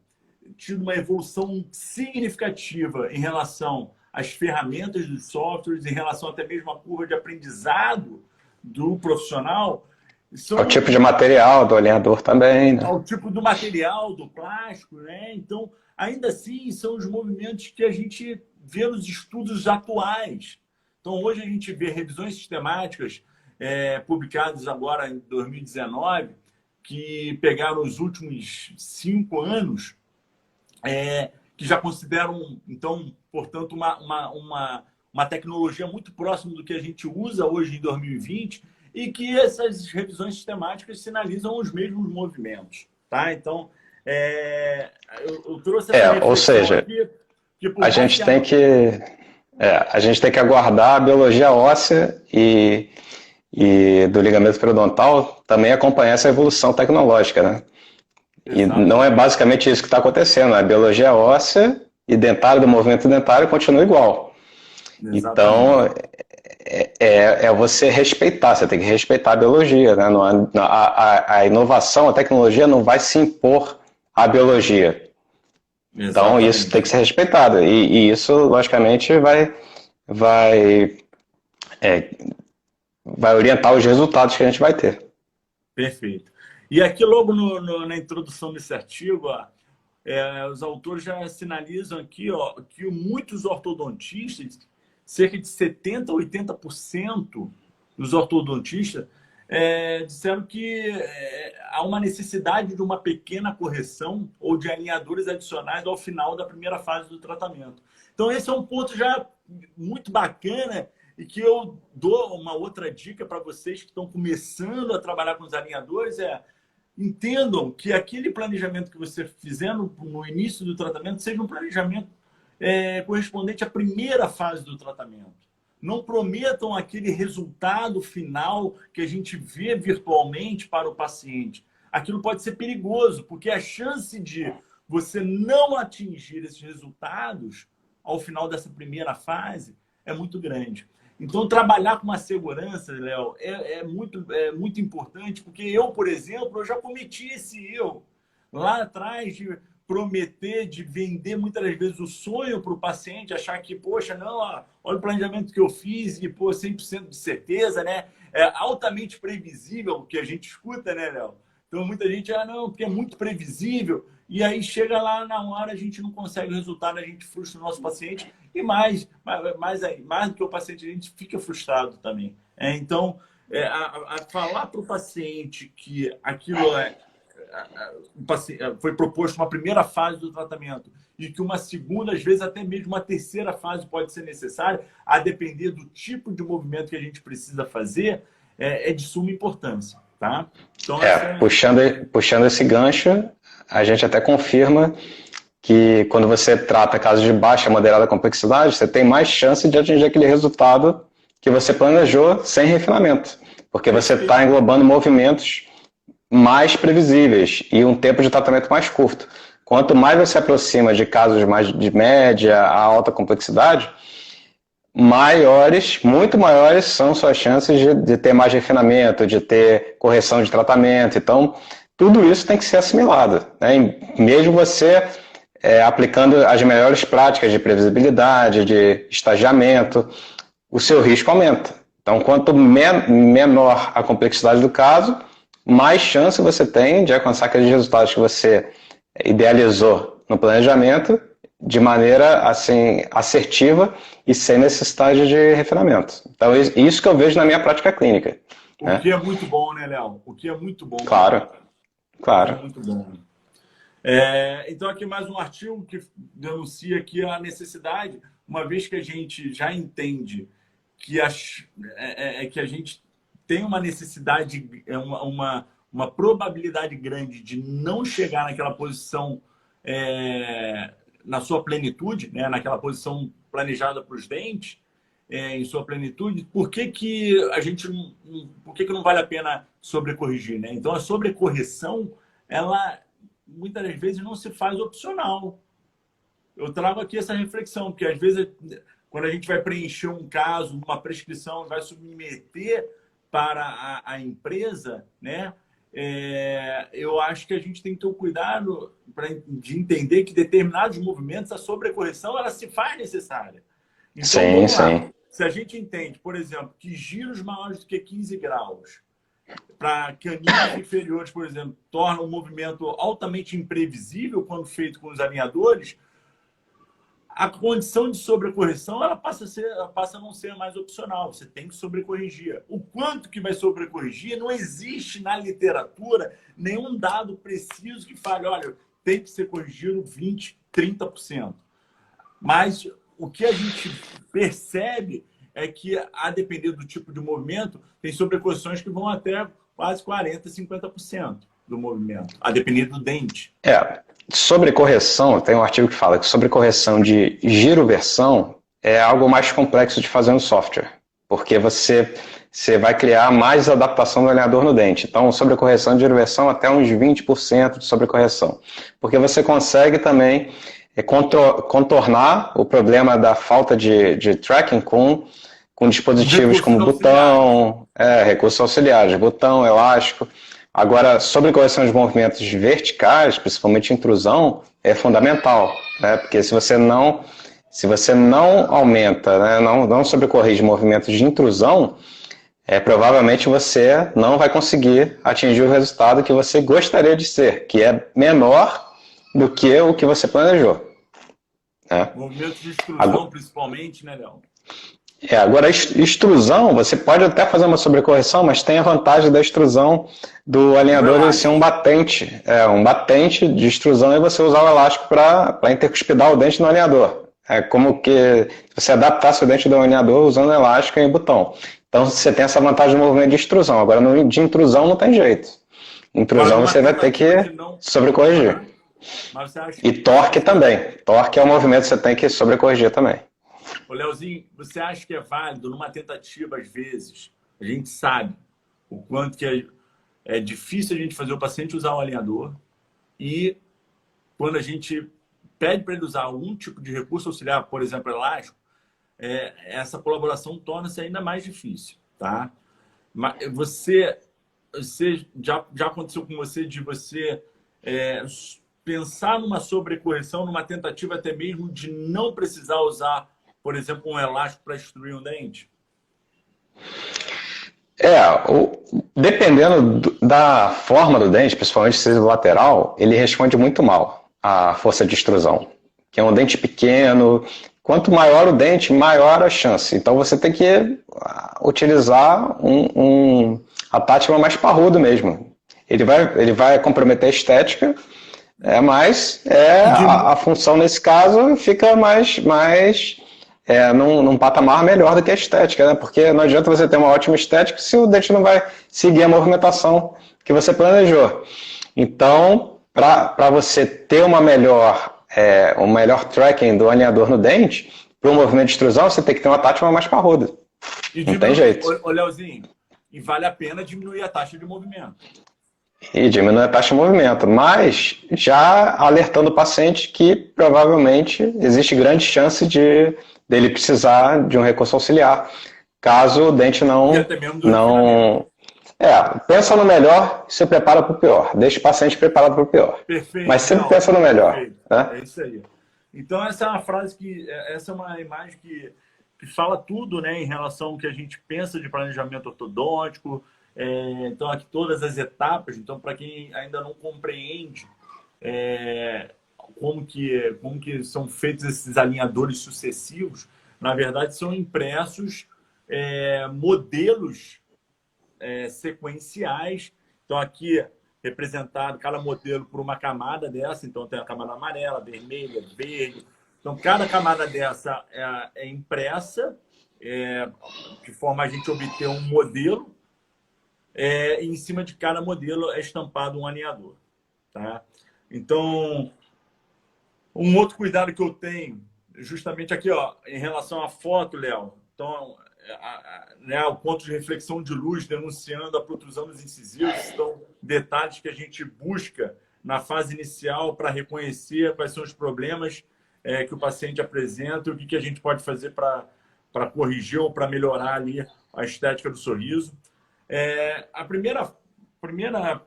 tido uma evolução significativa em relação às ferramentas dos softwares, em relação até mesmo à curva de aprendizado do profissional... Ao tipo de material do alinhador também, né? Ao tipo do material, do plástico, né? Então, ainda assim, são os movimentos que a gente vê nos estudos atuais. Então, hoje a gente vê revisões sistemáticas publicadas agora em 2019, que pegaram os últimos 5 anos, que já consideram, então, portanto, uma tecnologia muito próxima do que a gente usa hoje em 2020, e que essas revisões sistemáticas sinalizam os mesmos movimentos. Tá? Então, eu trouxe essa Ou reflexão seja, aqui, que por a mais gente que tem que, a gente tem que aguardar a biologia óssea e do ligamento periodontal também acompanhar essa evolução tecnológica, né? E não é Exatamente. basicamente isso que está acontecendo. A biologia óssea e dentária do movimento dentário continua igual. Exatamente. Então, é você respeitar, você tem que respeitar a biologia, né? A inovação, a tecnologia não vai se impor à biologia. Então, isso tem Exatamente. que ser respeitado. E isso, logicamente, vai, é, vai orientar os resultados que a gente vai ter. Perfeito. E aqui, logo na introdução desse artigo, ó, os autores já sinalizam aqui, ó, que muitos ortodontistas, cerca de 70% a 80% dos ortodontistas, disseram que há uma necessidade de uma pequena correção ou de alinhadores adicionais ao final da primeira fase do tratamento. Então, esse é um ponto já muito bacana e que eu dou uma outra dica para vocês que estão começando a trabalhar com os alinhadores, entendam que aquele planejamento que você fizer no início do tratamento seja um planejamento correspondente à primeira fase do tratamento. Não prometam aquele resultado final que a gente vê virtualmente para o paciente. Aquilo pode ser perigoso, porque a chance de você não atingir esses resultados ao final dessa primeira fase é muito grande. Então, trabalhar com uma segurança, Léo, é muito importante, porque eu, por exemplo, eu já cometi esse erro lá atrás de prometer, de vender muitas das vezes o sonho para o paciente, achar que, poxa, não, olha o planejamento que eu fiz e, pô, 100% de certeza, né? É altamente previsível o que a gente escuta, né, Léo? Então, muita gente, não, porque é muito previsível. E aí chega lá na hora, a gente não consegue o resultado, a gente frustra o nosso paciente. E mais do que o paciente, a gente fica frustrado também. Então, falar para o paciente que aquilo foi proposto uma primeira fase do tratamento e que uma segunda, às vezes até mesmo uma terceira fase pode ser necessária, a depender do tipo de movimento que a gente precisa fazer, é de suma importância. Tá? Então, Puxando esse gancho, a gente até confirma que quando você trata casos de baixa, moderada complexidade, você tem mais chance de atingir aquele resultado que você planejou sem refinamento, porque você está englobando movimentos mais previsíveis e um tempo de tratamento mais curto. Quanto mais você aproxima de casos mais de média a alta complexidade, muito maiores são suas chances de ter mais refinamento, de ter correção de tratamento. Então, tudo isso tem que ser assimilado, né? E mesmo você aplicando as melhores práticas de previsibilidade, de estagiamento, o seu risco aumenta. Então, quanto menor a complexidade do caso, mais chance você tem de alcançar aqueles resultados que você idealizou no planejamento de maneira assim assertiva e sem necessidade de refinamento. Então, isso que eu vejo na minha prática clínica. O que é muito bom, né, Léo? O que é muito bom. Claro, O que é claro. muito bom. Então, aqui mais um artigo que denuncia aqui a necessidade, uma vez que a gente já entende que que a gente tem uma necessidade, uma probabilidade grande de não chegar naquela posição na sua plenitude, né? Naquela posição planejada para os dentes, em sua plenitude, por que não vale a pena sobrecorrigir, né? Então, a sobrecorreção, ela muitas das vezes não se faz opcional. Eu trago aqui essa reflexão, porque às vezes, quando a gente vai preencher um caso, uma prescrição, vai submeter para a empresa, né? Eu acho que a gente tem que ter um cuidado de entender que determinados movimentos, a sobrecorreção, ela se faz necessária. Então, Sim, vamos lá. sim. Se a gente entende, por exemplo, que giros maiores do que 15 graus para caninos inferiores, por exemplo, torna o movimento altamente imprevisível quando feito com os alinhadores, a condição de sobrecorreção ela passa a não ser mais opcional. Você tem que sobrecorrigir. O quanto que vai sobrecorrigir, não existe na literatura nenhum dado preciso que fale, olha, tem que ser corrigido 20%, 30%. Mas o que a gente percebe é que, a depender do tipo de movimento, tem sobrecorreções que vão até quase 40%, 50% do movimento, a depender do dente. Sobrecorreção, tem um artigo que fala que sobrecorreção de giroversão é algo mais complexo de fazer no software, porque você vai criar mais adaptação do alinhador no dente. Então, sobrecorreção de giroversão até uns 20% de sobrecorreção, porque você consegue também contornar o problema da falta de tracking com dispositivos como botão, recursos auxiliares, botão, elástico. Agora, sobrecorreção de movimentos verticais, principalmente intrusão, é fundamental, né? Porque se você não aumenta, né? não sobrecorrige movimentos de intrusão, provavelmente você não vai conseguir atingir o resultado que você gostaria de ser, que é menor do que o que você planejou. Né? Movimentos de extrusão, principalmente, né, Léo? Agora, a extrusão, você pode até fazer uma sobrecorreção, mas tem a vantagem da extrusão do alinhador ele ser um batente. Um batente de extrusão e você usar o elástico para intercuspidar o dente no alinhador. É como que você adaptasse o dente do alinhador usando elástico e botão. Então, você tem essa vantagem do movimento de extrusão. Agora, de intrusão não tem jeito. Intrusão você vai ter que sobrecorrigir. E torque também. Torque é um movimento que você tem que sobrecorrigir também. Ô, Leozinho, você acha que é válido numa tentativa, às vezes, a gente sabe o quanto que é difícil a gente fazer o paciente usar o alinhador e quando a gente pede para ele usar algum tipo de recurso auxiliar, por exemplo, elástico, essa colaboração torna-se ainda mais difícil, tá? Mas já aconteceu com você de você pensar numa sobrecorreção, numa tentativa até mesmo de não precisar usar, por exemplo, um elástico para extruir um dente? Dependendo da forma do dente, principalmente se o lateral, ele responde muito mal à força de extrusão. Que é um dente pequeno, quanto maior o dente, maior a chance. Então você tem que utilizar a tática mais parrudo mesmo. Ele vai comprometer a estética, mas a função nesse caso fica mais num patamar melhor do que a estética, né? Porque não adianta você ter uma ótima estética se o dente não vai seguir a movimentação que você planejou. Então, para você ter um melhor tracking do alinhador no dente, para o movimento de extrusão, você tem que ter uma tática mais parruda. Não tem jeito. Ô, Leozinho, e vale a pena diminuir a taxa de movimento. E diminui a taxa de movimento, mas já alertando o paciente que provavelmente existe grande chance dele precisar de um recurso auxiliar, caso o dente pensa no melhor e se prepara para o pior. Deixa o paciente preparado para o pior. Perfeito. Mas sempre pensa no melhor. Né? É isso aí. Então, essa é uma frase essa é uma imagem que fala tudo, né, em relação ao que a gente pensa de planejamento ortodôntico. Então, aqui todas as etapas. Então, para quem ainda não compreende como que são feitos esses alinhadores sucessivos, na verdade, são impressos modelos sequenciais. Então, aqui representado cada modelo por uma camada dessa. Então, tem a camada amarela, vermelha, verde. Então, cada camada dessa é impressa de forma a gente obter um modelo. E em cima de cada modelo é estampado um alinhador. Tá? Então, um outro cuidado que eu tenho, justamente aqui, em relação à foto, Léo. Então, o ponto de reflexão de luz denunciando a protrusão dos incisivos. Então, detalhes que a gente busca na fase inicial para reconhecer quais são os problemas que o paciente apresenta e o que a gente pode fazer para corrigir ou para melhorar ali a estética do sorriso. A primeira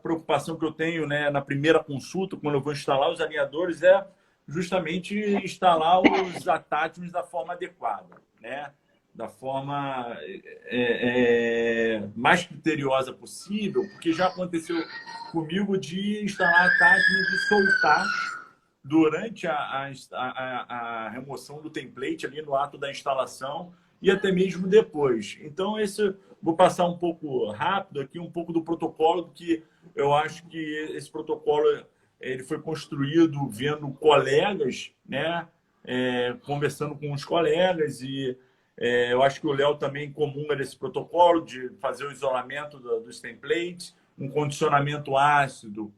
preocupação que eu tenho, né, na primeira consulta, quando eu vou instalar os alinhadores, é justamente instalar os attachments da forma adequada, né? Da forma mais criteriosa possível, porque já aconteceu comigo de instalar attachments e soltar durante a remoção do template ali no ato da instalação e até mesmo depois. Então, vou passar um pouco rápido aqui, um pouco do protocolo, que eu acho que esse protocolo ele foi construído vendo colegas, né, conversando com os colegas e Eu acho que o Léo também comunga desse protocolo de fazer o isolamento dos templates, um condicionamento ácido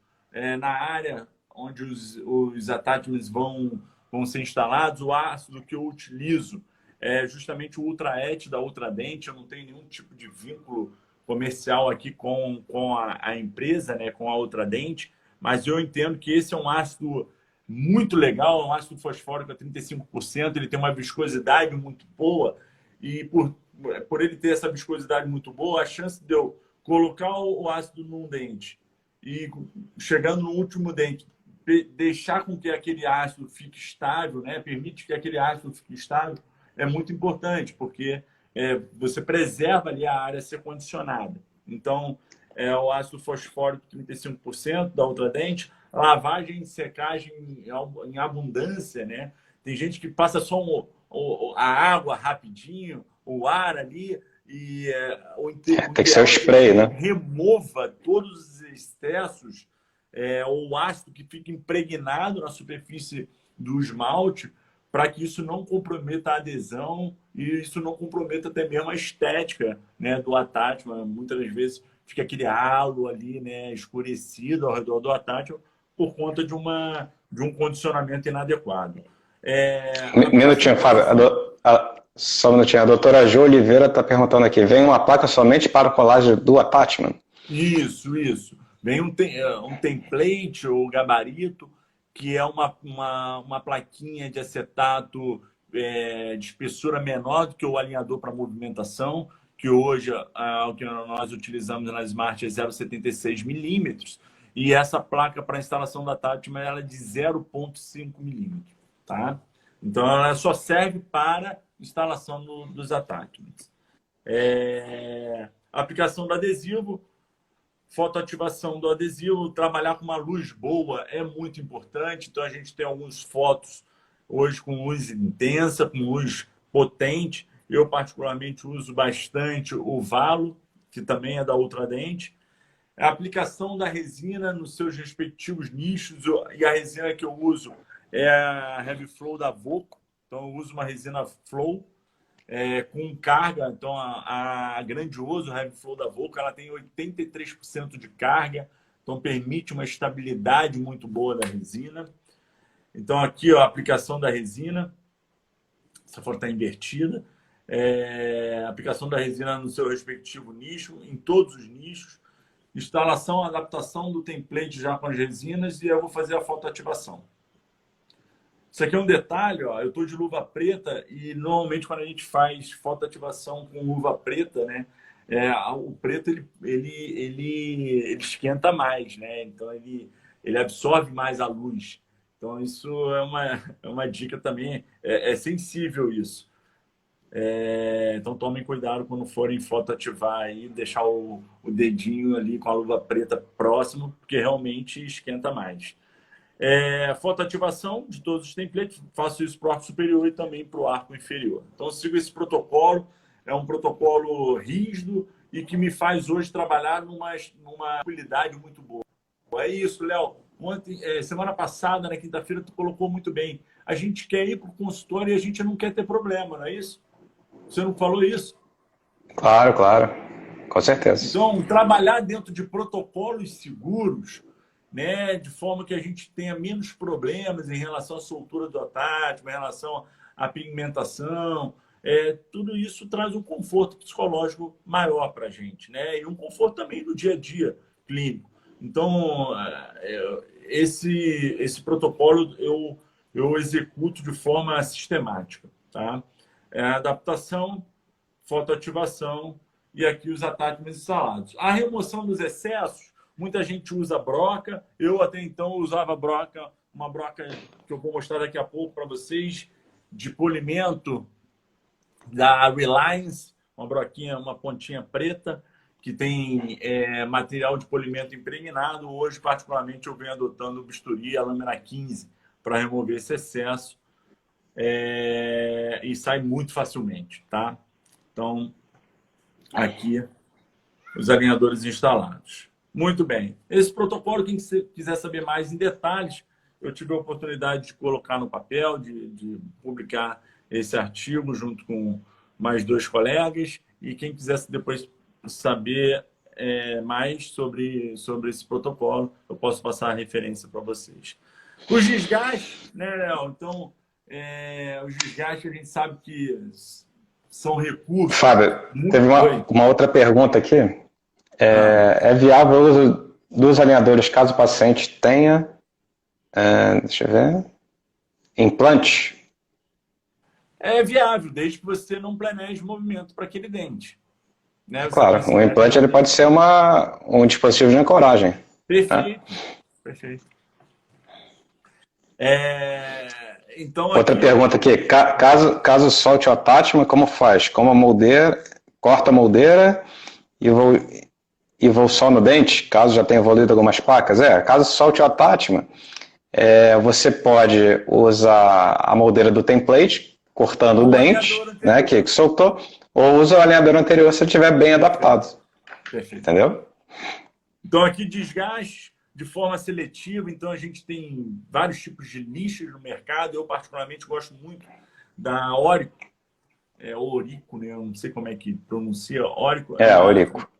na área onde os attachments vão ser instalados. O ácido que eu utilizo é justamente o Ultra Et da Ultradent. Eu não tenho nenhum tipo de vínculo comercial aqui com a empresa, né, com a Ultradent, mas eu entendo que esse é um ácido muito legal, é um ácido fosfórico a 35%, ele tem uma viscosidade muito boa, e por ele ter essa viscosidade muito boa, a chance de eu colocar o ácido num dente e chegando no último dente, deixar com que aquele ácido fique estável, né? Permite que aquele ácido fique estável, é muito importante, porque você preserva ali a área a ser condicionada. Então, o ácido fosfórico 35% da Ultradent, lavagem e secagem em abundância, né? Tem gente que passa só a água rapidinho, o ar ali, e o Tem que ser o spray, né? remova todos os excessos, ou o ácido que fica impregnado na superfície do esmalte, para que isso não comprometa a adesão e isso não comprometa até mesmo a estética, né, do attachment. Muitas vezes fica aquele halo ali, né, escurecido ao redor do attachment por conta de um condicionamento inadequado. Minutinho, Fábio. Só um minutinho. A doutora Jo Oliveira está perguntando aqui. Vem uma placa somente para o colagem do attachment? Isso. Vem um template ou gabarito, que é uma plaquinha de acetato de espessura menor do que o alinhador para movimentação, que hoje o que nós utilizamos na Smart é 0,76 milímetros, e essa placa para instalação da attachment ela é de 0,5 milímetros. Tá? Então, ela só serve para instalação dos attachments. Aplicação do adesivo, fotoativação do adesivo, trabalhar com uma luz boa é muito importante. Então, a gente tem algumas fotos hoje com luz intensa, com luz potente. Eu, particularmente, uso bastante o Valo, que também é da Ultradent. A aplicação da resina nos seus respectivos nichos, e a resina que eu uso é a Heavy Flow da Voco. Então, eu uso uma resina Flow com carga. Então, a Grandioso, a Heavy Flow da Voco, ela tem 83% de carga. Então, permite uma estabilidade muito boa da resina. Então, aqui, ó, a aplicação da resina. Essa foto está invertida. A aplicação da resina no seu respectivo nicho, em todos os nichos. Instalação, adaptação do template já com as resinas, e eu vou fazer a fotoativação. Isso aqui é um detalhe, ó. Eu estou de luva preta e normalmente quando a gente faz fotoativação com luva preta, né, o preto ele esquenta mais, né? Então ele absorve mais a luz. Então isso é uma dica também, é sensível isso. Então tomem cuidado quando forem fotoativar e deixar o dedinho ali com a luva preta próximo, porque realmente esquenta mais. Fotoativação de todos os templates, faço isso para o arco superior e também para o arco inferior. Então, sigo esse protocolo, é um protocolo rígido e que me faz hoje trabalhar numa habilidade muito boa. É isso, Léo. Semana passada, na quinta-feira, tu colocou muito bem. A gente quer ir para o consultório e a gente não quer ter problema, não é isso? Você não falou isso? Claro. Com certeza. Então, trabalhar dentro de protocolos seguros, né, de forma que a gente tenha menos problemas em relação à soltura do attachment, em relação à pigmentação, tudo isso traz um conforto psicológico maior para a gente, né? E um conforto também no dia a dia clínico. Então, esse protocolo eu executo de forma sistemática, tá? Adaptação, fotoativação e aqui os attachments instalados. A remoção dos excessos, muita gente usa broca. Eu até então usava broca, uma broca que eu vou mostrar daqui a pouco para vocês, de polimento da Reliance, uma broquinha, uma pontinha preta, que tem material de polimento impregnado. Hoje, particularmente, eu venho adotando o bisturi, a lâmina 15, para remover esse excesso. E sai muito facilmente, tá? Então, aqui, os alinhadores instalados. Muito bem. Esse protocolo, quem quiser saber mais em detalhes, eu tive a oportunidade de colocar no papel, de publicar esse artigo junto com mais dois colegas. E quem quisesse depois saber mais sobre esse protocolo, eu posso passar a referência para vocês. Os desgastes, né, Léo? Então, os desgastes a gente sabe que são recursos. Fábio, teve uma outra pergunta aqui. É viável o uso dos alinhadores caso o paciente tenha, deixa eu ver, implante? É viável, desde que você não planeje movimento para aquele dente. Né? Claro, o implante ele pode ser um dispositivo de ancoragem. Perfeito, perfeito. Então, outra pergunta aqui, caso solte o attachment, como faz? Como a moldeira, corta a moldeira e vou só no dente, caso já tenha evoluído algumas placas? Caso solte o attachment, você pode usar a moldeira do template, cortando o dente, né, que soltou, ou usa o alinhador anterior se estiver bem adaptado. Perfeito. Entendeu? Então, aqui desgaste de forma seletiva. Então, a gente tem vários tipos de lixas no mercado. Eu, particularmente, gosto muito da Orico. Orico, né? Eu não sei como é que pronuncia. Orico. Orico.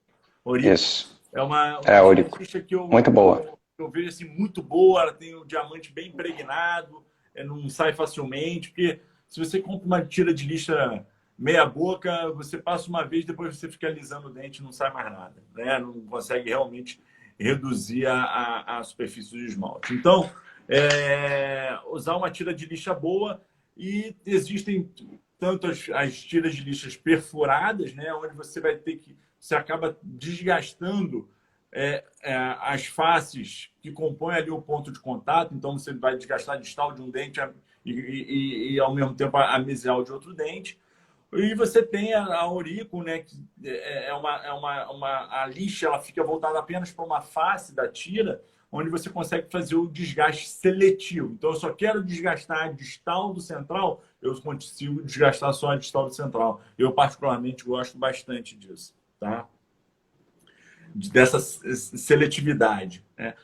Orico. Isso. É uma Orico. lixa que muito boa. Eu vejo assim, muito boa. Ela tem o diamante bem impregnado. Não sai facilmente. Porque se você compra uma tira de lixa meia boca, você passa uma vez, depois você fica alisando o dente e não sai mais nada. Né? Não consegue realmente reduzir a superfície do esmalte. Então, usar uma tira de lixa boa, e existem tanto as tiras de lixas perfuradas, né, onde você vai ter que... Você acaba desgastando as faces que compõem ali o ponto de contato, então você vai desgastar a distal de um dente e ao mesmo tempo a mesial de outro dente. E você tem a Orico, né, que a lixa, ela fica voltada apenas para uma face da tira, onde você consegue fazer o desgaste seletivo. Então, eu só quero desgastar a distal do central, eu consigo desgastar só a distal do central. Eu, particularmente, gosto bastante disso, tá? Dessa seletividade, né?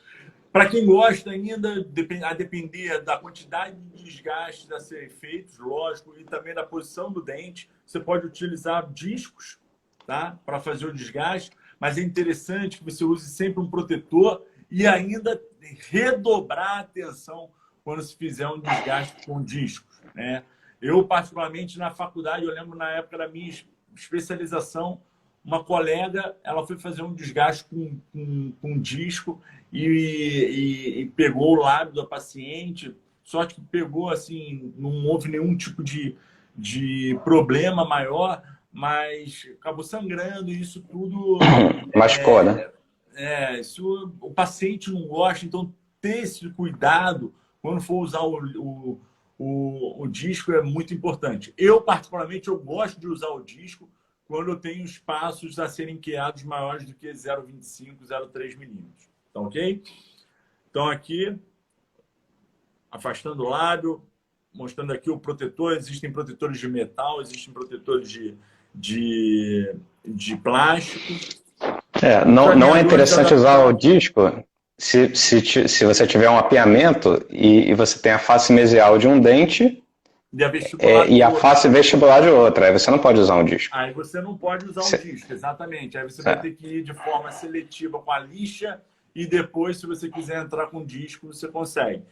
Para quem gosta ainda, a depender da quantidade de desgastes a serem feitos, lógico, e também da posição do dente, você pode utilizar discos, tá? Para fazer o desgaste, mas é interessante que você use sempre um protetor e ainda redobrar a atenção quando se fizer um desgaste com discos, né? Eu, particularmente, na faculdade, eu lembro na época da minha especialização, uma colega, ela foi fazer um desgaste com disco e pegou o lábio da paciente. Sorte que pegou, assim, não houve nenhum tipo de problema maior, mas acabou sangrando, e isso tudo... Machucou, né? Isso o paciente não gosta, então ter esse cuidado quando for usar o disco é muito importante. Eu, particularmente, eu gosto de usar o disco quando eu tenho espaços a serem queados maiores do que 0,25, 0,3 milímetros. Tá ok? Então, aqui, afastando o lábio, mostrando aqui o protetor. Existem protetores de metal, existem protetores de plástico. Não é interessante usar o disco se você tiver um apiamento e você tem a face mesial de um dente e a face vestibular de outra. Aí você não pode usar um disco. Aí você não pode usar um disco, exatamente. Aí você vai ter que ir de forma seletiva com a lixa, e depois, se você quiser entrar com disco, você consegue.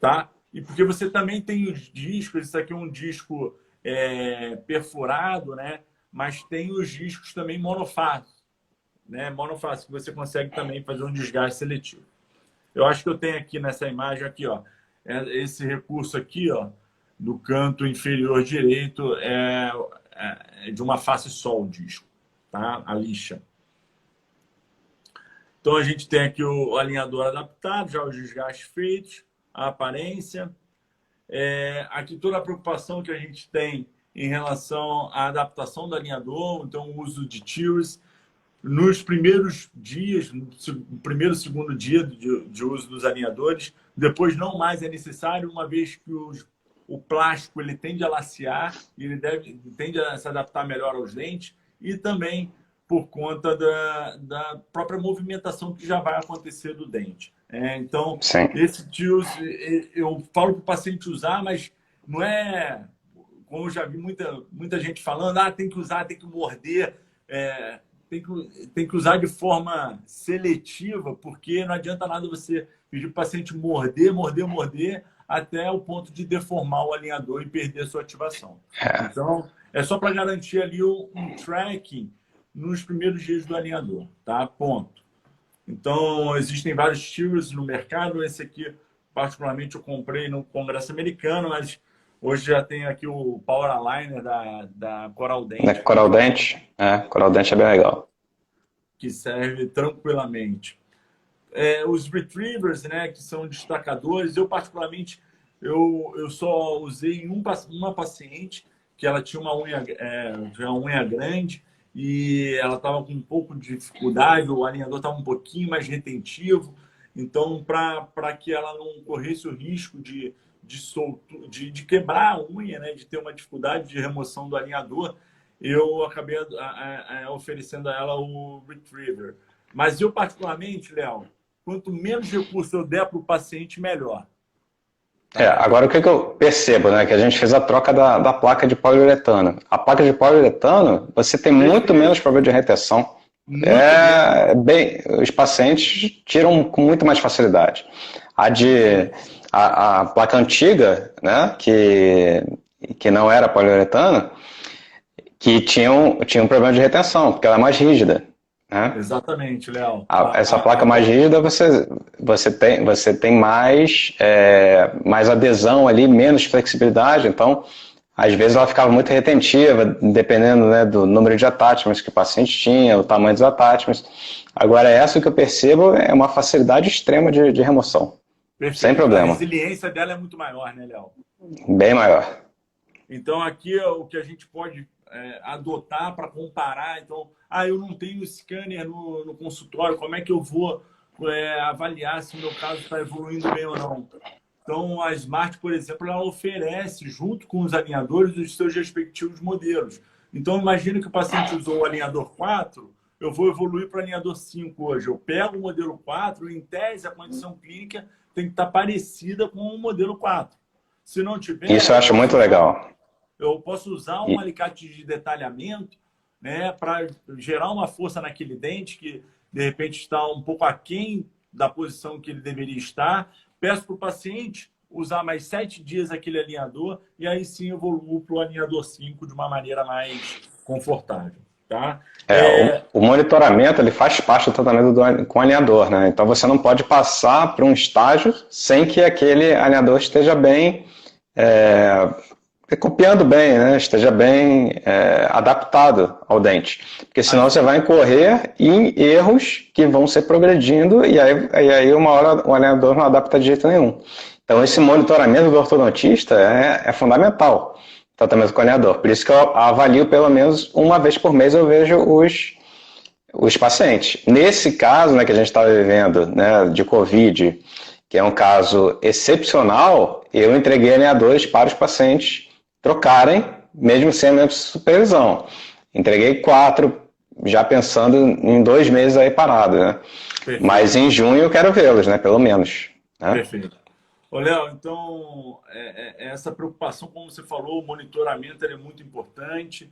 Tá? E porque você também tem os discos, isso aqui é um disco perfurado, né? Mas tem os discos também monofácios, né? Monofácil, que você consegue também fazer um desgaste seletivo. Eu acho que eu tenho aqui nessa imagem aqui, ó, esse recurso aqui, ó, do canto inferior direito é de uma face só o disco, tá? A lixa. Então a gente tem aqui o alinhador adaptado, já os desgastes feitos, a aparência. Aqui toda a preocupação que a gente tem em relação à adaptação do alinhador, então o uso de tiers. Nos primeiros dias, no primeiro, segundo dia de uso dos alinhadores, depois não mais é necessário, uma vez que o plástico ele tende a lacear, ele tende a se adaptar melhor aos dentes, e também por conta da própria movimentação que já vai acontecer do dente. Então, esse TIOS, eu falo para o paciente usar, mas não é como eu já vi muita gente falando, ah, tem que usar, tem que morder, tem que usar de forma seletiva, porque não adianta nada você pedir para o paciente morder, morder, morder, até o ponto de deformar o alinhador e perder a sua ativação. Então, é só para garantir ali um tracking nos primeiros dias do alinhador, tá? Ponto. Então, existem vários estilos no mercado. Esse aqui, particularmente, eu comprei no Congresso Americano, mas hoje já tem aqui o Power Aligner da Coral Dent. Coral Dent, Coral Dent é bem legal. Que serve tranquilamente. Os retrievers, né, que são destacadores, eu particularmente, eu só usei em uma paciente, que ela tinha uma unha grande, e ela estava com um pouco de dificuldade, o alinhador estava um pouquinho mais retentivo, então para que ela não corresse o risco de quebrar a unha, né, de ter uma dificuldade de remoção do alinhador, eu acabei oferecendo a ela o Retriever. Mas eu, particularmente, Léo, quanto menos recurso eu der para o paciente, melhor. Agora o que eu percebo, né? Que a gente fez a troca da placa de poliuretano. A placa de poliuretano, você tem muito menos problema de retenção. Os pacientes tiram com muito mais facilidade. A placa antiga, né? Que não era poliuretano, que tinha um problema de retenção, porque ela é mais rígida. Né? Exatamente, Léo. Essa placa mais rígida, você tem mais adesão ali, menos flexibilidade, então, às vezes ela ficava muito retentiva, dependendo, né, do número de attachments que o paciente tinha, o tamanho dos attachments. Agora, essa que eu percebo é uma facilidade extrema de remoção. Perfeito. Sem problema. A resiliência dela é muito maior, né, Léo? Bem maior. Então, aqui é o que a gente pode adotar para comparar. Então, eu não tenho scanner no consultório, como é que eu vou avaliar se o meu caso está evoluindo bem ou não? Então, a Smart, por exemplo, ela oferece, junto com os alinhadores, os seus respectivos modelos. Então, imagina que o paciente usou o alinhador 4, eu vou evoluir para o alinhador 5 hoje. Eu pego o modelo 4, em tese, a condição clínica tem que estar parecida com o modelo 4. Se não tiver... Isso eu acho muito legal. Eu posso usar um alicate de detalhamento, né, para gerar uma força naquele dente que, de repente, está um pouco aquém da posição que ele deveria estar. Peço para o paciente usar mais 7 dias aquele alinhador e aí sim evoluo para o alinhador 5 de uma maneira mais confortável. Tá? O monitoramento ele faz parte do tratamento com alinhador, né? Então você não pode passar para um estágio sem que aquele alinhador esteja bem... copiando bem, né? Esteja bem adaptado ao dente. Porque senão você vai incorrer em erros que vão ser progredindo e aí uma hora o alinhador não adapta de jeito nenhum. Então esse monitoramento do ortodontista é fundamental, tratamento com alinhador. Por isso que eu avalio pelo menos uma vez por mês, eu vejo os pacientes. Nesse caso, né, que a gente está vivendo, né, de Covid, que é um caso excepcional, eu entreguei alinhadores para os pacientes trocarem, mesmo sem a minha supervisão. Entreguei 4, já pensando em 2 meses aí parado, né? Perfeito. Mas em junho eu quero vê-los, né? Pelo menos. Né? Perfeito. Ô, Léo, então, essa preocupação, como você falou, o monitoramento é muito importante.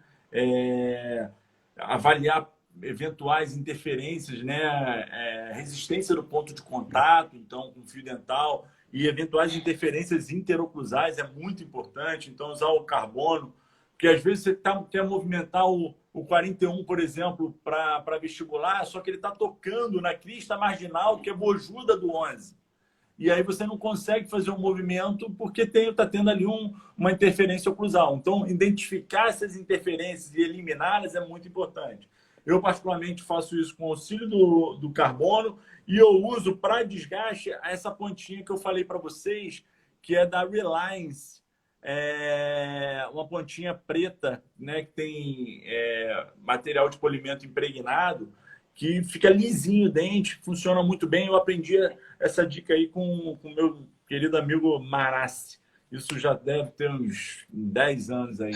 Avaliar eventuais interferências, né? Resistência do ponto de contato, então, com fio dental, e eventuais interferências interoclusais é muito importante. Então, usar o carbono, porque às vezes você quer movimentar o 41, por exemplo, para vestibular, só que ele está tocando na crista marginal, que é bojuda do 11. E aí você não consegue fazer um movimento porque está tendo ali uma interferência oclusal. Então, identificar essas interferências e eliminá-las é muito importante. Eu, particularmente, faço isso com o auxílio do carbono e eu uso para desgaste essa pontinha que eu falei para vocês, que é da Reliance. Uma pontinha preta, né, que tem material de polimento impregnado, que fica lisinho o dente, funciona muito bem. Eu aprendi essa dica aí com o meu querido amigo Marassi. Isso já deve ter uns 10 anos aí.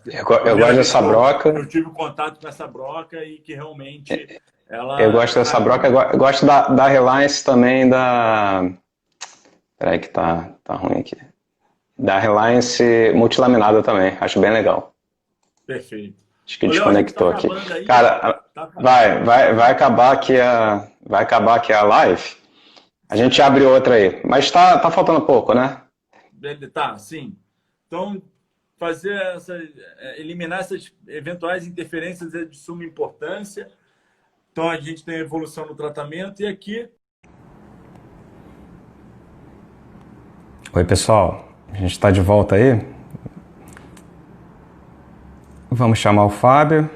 Eu gosto dessa broca. Eu tive contato com essa broca e que realmente ela... Eu gosto dessa broca. Eu gosto da Reliance também, Peraí que tá ruim aqui. Da Reliance multilaminada também, acho bem legal. Perfeito. Acho que Ô, Léo, a gente está desconectou aqui. acabando aí. Cara, Tá acabando. vai acabar aqui a live. A gente abre outra aí. Mas tá faltando pouco, né? Tá, sim. Então, eliminar essas eventuais interferências é de suma importância. Então, a gente tem a evolução no tratamento e aqui... Oi, pessoal. A gente está de volta aí. Vamos chamar o Fábio.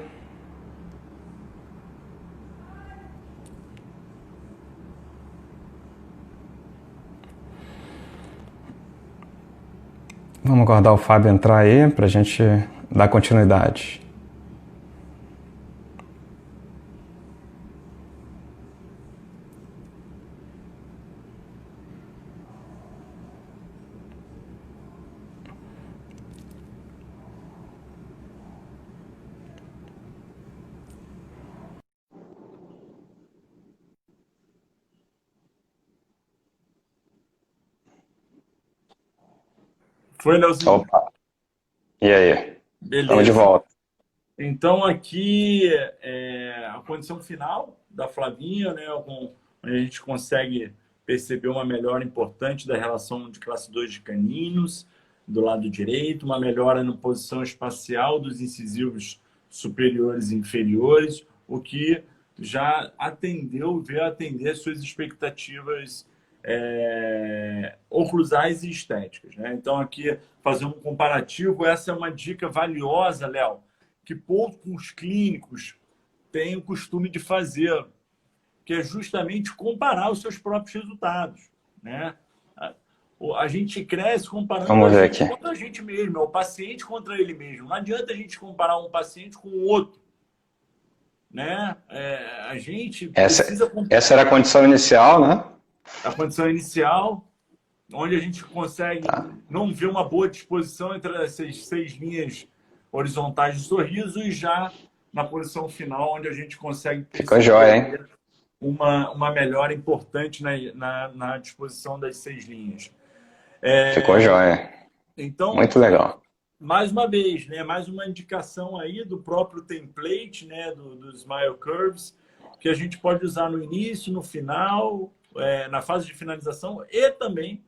Vamos aguardar o Fábio entrar aí para a gente dar continuidade. Foi, Leozinho? Opa, e aí? Estamos de Beleza. volta. Então, aqui a condição final da Flavinha, né, onde a gente consegue perceber uma melhora importante da relação de classe 2 de caninos, do lado direito, uma melhora na posição espacial dos incisivos superiores e inferiores, o que já veio atender às suas expectativas oclusais e estéticas, né? Então, aqui, fazer um comparativo, essa é uma dica valiosa, Léo, que poucos clínicos têm o costume de fazer, que é justamente comparar os seus próprios resultados, né? A gente cresce comparando Vamos a ver gente aqui. contra a gente mesmo, é o paciente contra ele mesmo. Não adianta a gente comparar um paciente com o outro, né? A gente precisa Essa era a condição inicial, né? a condição inicial, onde a gente consegue Tá. não ver uma boa disposição entre essas 6 linhas horizontais de sorriso e já na posição final, onde a gente consegue Ficou jóia, hein? perceber uma melhora importante na disposição das 6 linhas. Ficou jóia. Então, Muito legal. mais uma vez, né, mais uma indicação aí do próprio template, né, do Smile Curves, que a gente pode usar no início, no final, na fase de finalização e também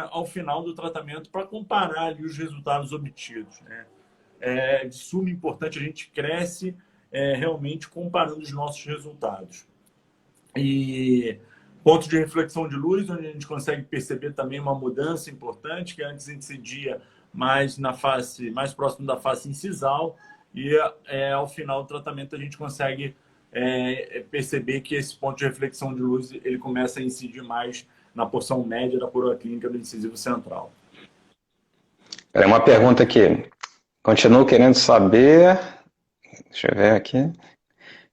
ao final do tratamento para comparar ali os resultados obtidos, né? É de suma importância, a gente cresce realmente comparando os nossos resultados. E ponto de reflexão de luz, onde a gente consegue perceber também uma mudança importante, que antes incidia mais na face, mais próximo da face incisal, e ao final do tratamento a gente consegue perceber que esse ponto de reflexão de luz ele começa a incidir mais na porção média da coroa clínica do incisivo central. Uma pergunta aqui. Continuo querendo saber, deixa eu ver aqui,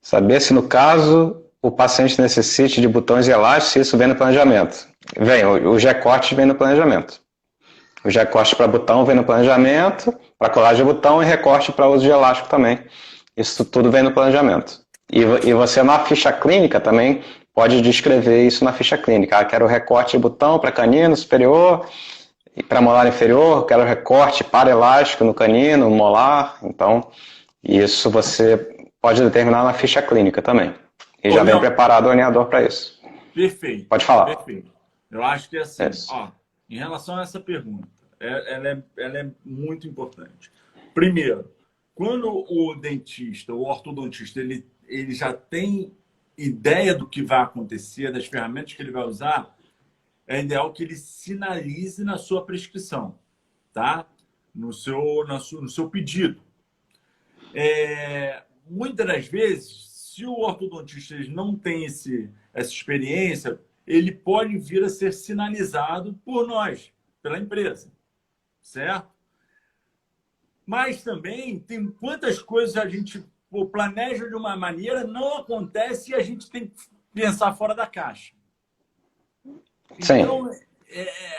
saber se no caso o paciente necessite de botões elásticos, se isso vem no planejamento. Vem, o G-corte vem no planejamento. O G-corte para botão vem no planejamento, para colagem de botão e recorte para uso de elástico também. Isso tudo vem no planejamento. E você na ficha clínica também pode descrever isso na ficha clínica. Ah, quero recorte de botão para canino superior e para molar inferior, quero recorte para elástico no canino, molar. Então, isso você pode determinar na ficha clínica também. E já vem preparado o alinhador para isso. Perfeito. Pode falar. Perfeito. Eu acho que é assim, em relação a essa pergunta, ela é muito importante. Primeiro, quando o dentista, o ortodontista, ele já tem ideia do que vai acontecer, das ferramentas que ele vai usar, é ideal que ele sinalize na sua prescrição, tá? No seu pedido. Muitas das vezes, se o ortodontista não tem essa experiência, ele pode vir a ser sinalizado por nós, pela empresa, certo? Mas também tem quantas coisas a gente planeja de uma maneira, não acontece e a gente tem que pensar fora da caixa. Sim. Então,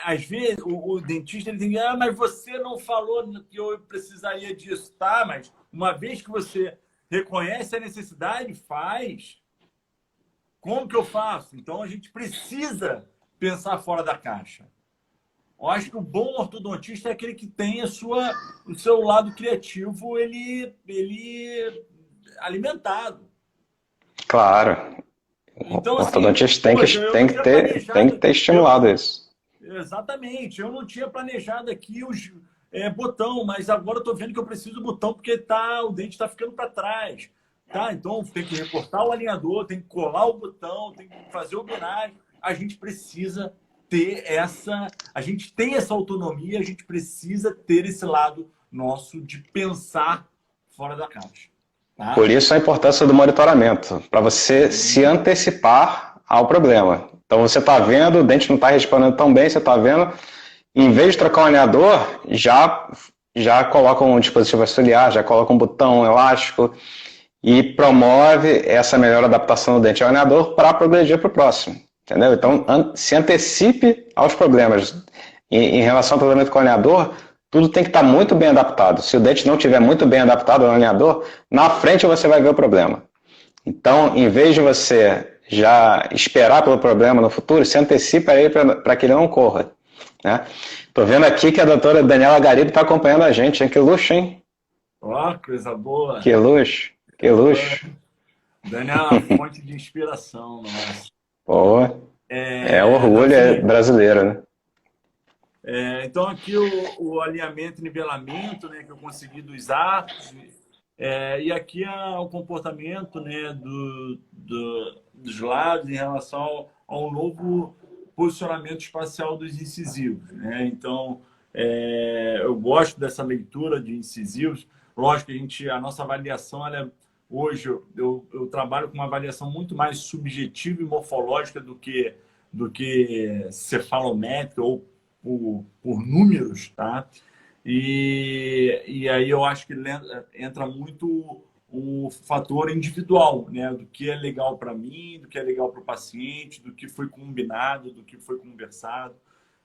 às vezes, o dentista ele tem que mas você não falou que eu precisaria disso. Tá, mas uma vez que você reconhece a necessidade, faz. Como que eu faço? Então, a gente precisa pensar fora da caixa. Eu acho que o bom ortodontista é aquele que tem o seu lado criativo alimentado. Claro. Então, O assim, ortodontista poxa, eu não tinha tem planejado que ter aqui, estimulado isso. exatamente, eu não tinha planejado aqui os botão, mas agora eu tô vendo que eu preciso do botão porque o dente está ficando para trás. Tá? Então tem que recortar o alinhador, tem que colar o botão, tem que fazer o binário. A gente precisa ter a gente tem essa autonomia, a gente precisa ter esse lado nosso de pensar fora da caixa. Tá? Por isso a importância do monitoramento, para você se antecipar ao problema. Então você está vendo, o dente não está respondendo tão bem, você está vendo, em vez de trocar um alinhador, já coloca um dispositivo auxiliar, já coloca um botão elástico e promove essa melhor adaptação do dente ao alinhador para progredir para o próximo. Entendeu? Então se antecipe aos problemas. Em relação ao tratamento com o alinhador, tudo tem que estar muito bem adaptado. Se o dente não estiver muito bem adaptado ao alinhador, na frente você vai ver o problema. Então, em vez de você já esperar pelo problema no futuro, se antecipa ele para que ele não ocorra. Né? Tô vendo aqui que a doutora Daniela Garibe está acompanhando a gente, hein? Que luxo, hein? Ó, coisa boa. Que luxo, que luxo. Daniela é uma fonte de inspiração, nossa. Pô, é orgulho brasileiro, né? Então, aqui o alinhamento e nivelamento, né, que eu consegui dos arcos. E aqui o comportamento, né, dos lados em relação ao novo posicionamento espacial dos incisivos. Né? Então, eu gosto dessa leitura de incisivos. Lógico que a nossa avaliação, hoje eu trabalho com uma avaliação muito mais subjetiva e morfológica do que cefalométrica ou por números, tá? E aí eu acho que entra muito o fator individual, né? Do que é legal para mim, do que é legal para o paciente, do que foi combinado, do que foi conversado.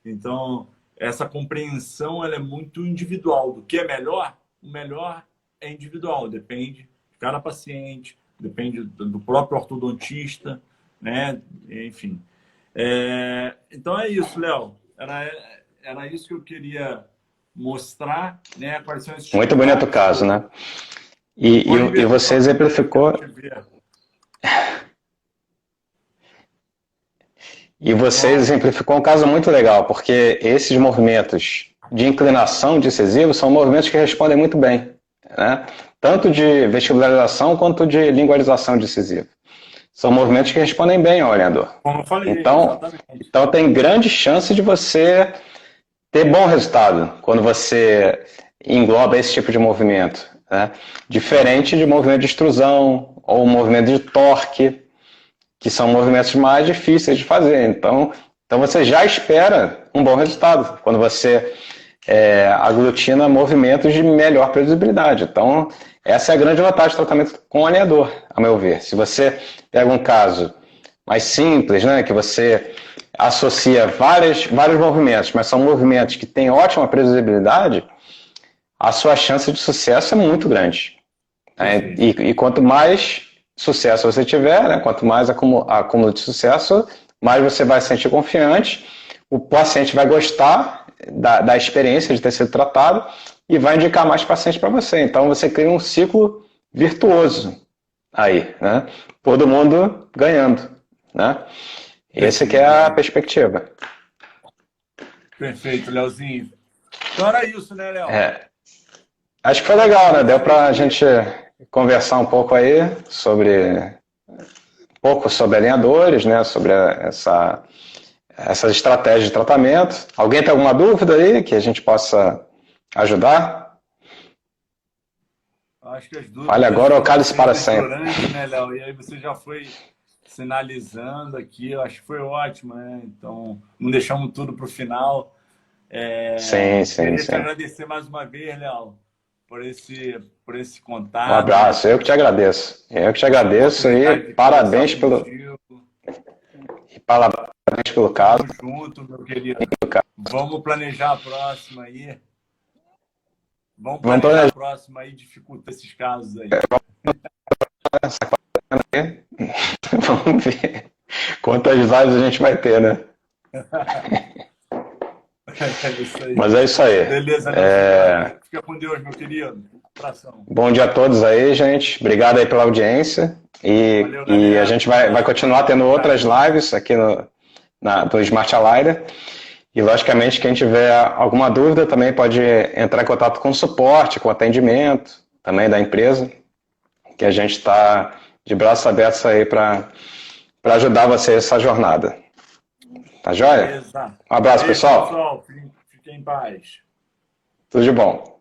Então, essa compreensão ela é muito individual. Do que é melhor, o melhor é individual, depende de cada paciente, depende do próprio ortodontista, né? Enfim. Então é isso, Léo. Era isso que eu queria mostrar, né? Quais são esses muito bonito o caso, né? E você exemplificou. E você exemplificou um caso muito legal, porque esses movimentos de inclinação de incisivo são movimentos que respondem muito bem, né? Tanto de vestibularização quanto de lingualização de incisivo. São movimentos que respondem bem ao alinhador. Como eu falei, então tem grande chance de você ter bom resultado quando você engloba esse tipo de movimento, né? Diferente de movimento de extrusão ou movimento de torque, que são movimentos mais difíceis de fazer. Então você já espera um bom resultado quando você aglutina movimentos de melhor previsibilidade. Então, essa é a grande vantagem do tratamento com alinhador, a meu ver. Se você pega um caso mais simples, né, que você associa vários movimentos, mas são movimentos que têm ótima previsibilidade, a sua chance de sucesso é muito grande. Né? E quanto mais sucesso você tiver, né, quanto mais acúmulo de sucesso, mais você vai se sentir confiante, o paciente vai gostar da experiência de ter sido tratado e vai indicar mais pacientes para você. Então você cria um ciclo virtuoso aí, né? Todo mundo ganhando, né? Essa que é a perspectiva. Perfeito, Leozinho. Então era isso, né, Léo? Acho que foi legal, né? Deu para a gente conversar um pouco aí sobre alinhadores, né? Sobre essas estratégias de tratamento. Alguém tem alguma dúvida aí que a gente possa ajudar? Acho que as dúvidas... Fale agora ou cale-se para sempre. Né, Léo? E aí você já foi sinalizando aqui, eu acho que foi ótimo, né? Então, não deixamos tudo para o final. Sim. Queria te agradecer mais uma vez, Léo, por esse contato. Um abraço, eu que te agradeço. Eu que te agradeço e parabéns pelo caso. Tamo junto, meu querido. Vamos planejar a próxima aí. Vamos planejar a próxima aí, dificulta esses casos aí. Vamos ver quantas lives a gente vai ter, né? É isso aí. Mas é isso aí. Beleza, Nelson. Fica com Deus, meu querido. Abração. Bom dia a todos aí, gente. Obrigado aí pela audiência. Valeu, E a galera. gente vai continuar tendo outras lives aqui do Smart Aligner. E, logicamente, quem tiver alguma dúvida também pode entrar em contato com o suporte, com o atendimento também da empresa, que a gente está de braços abertos aí para ajudar você nessa jornada. Tá joia? Beleza. Um abraço, Beijo, pessoal. pessoal. Fiquem em paz. Tudo de bom.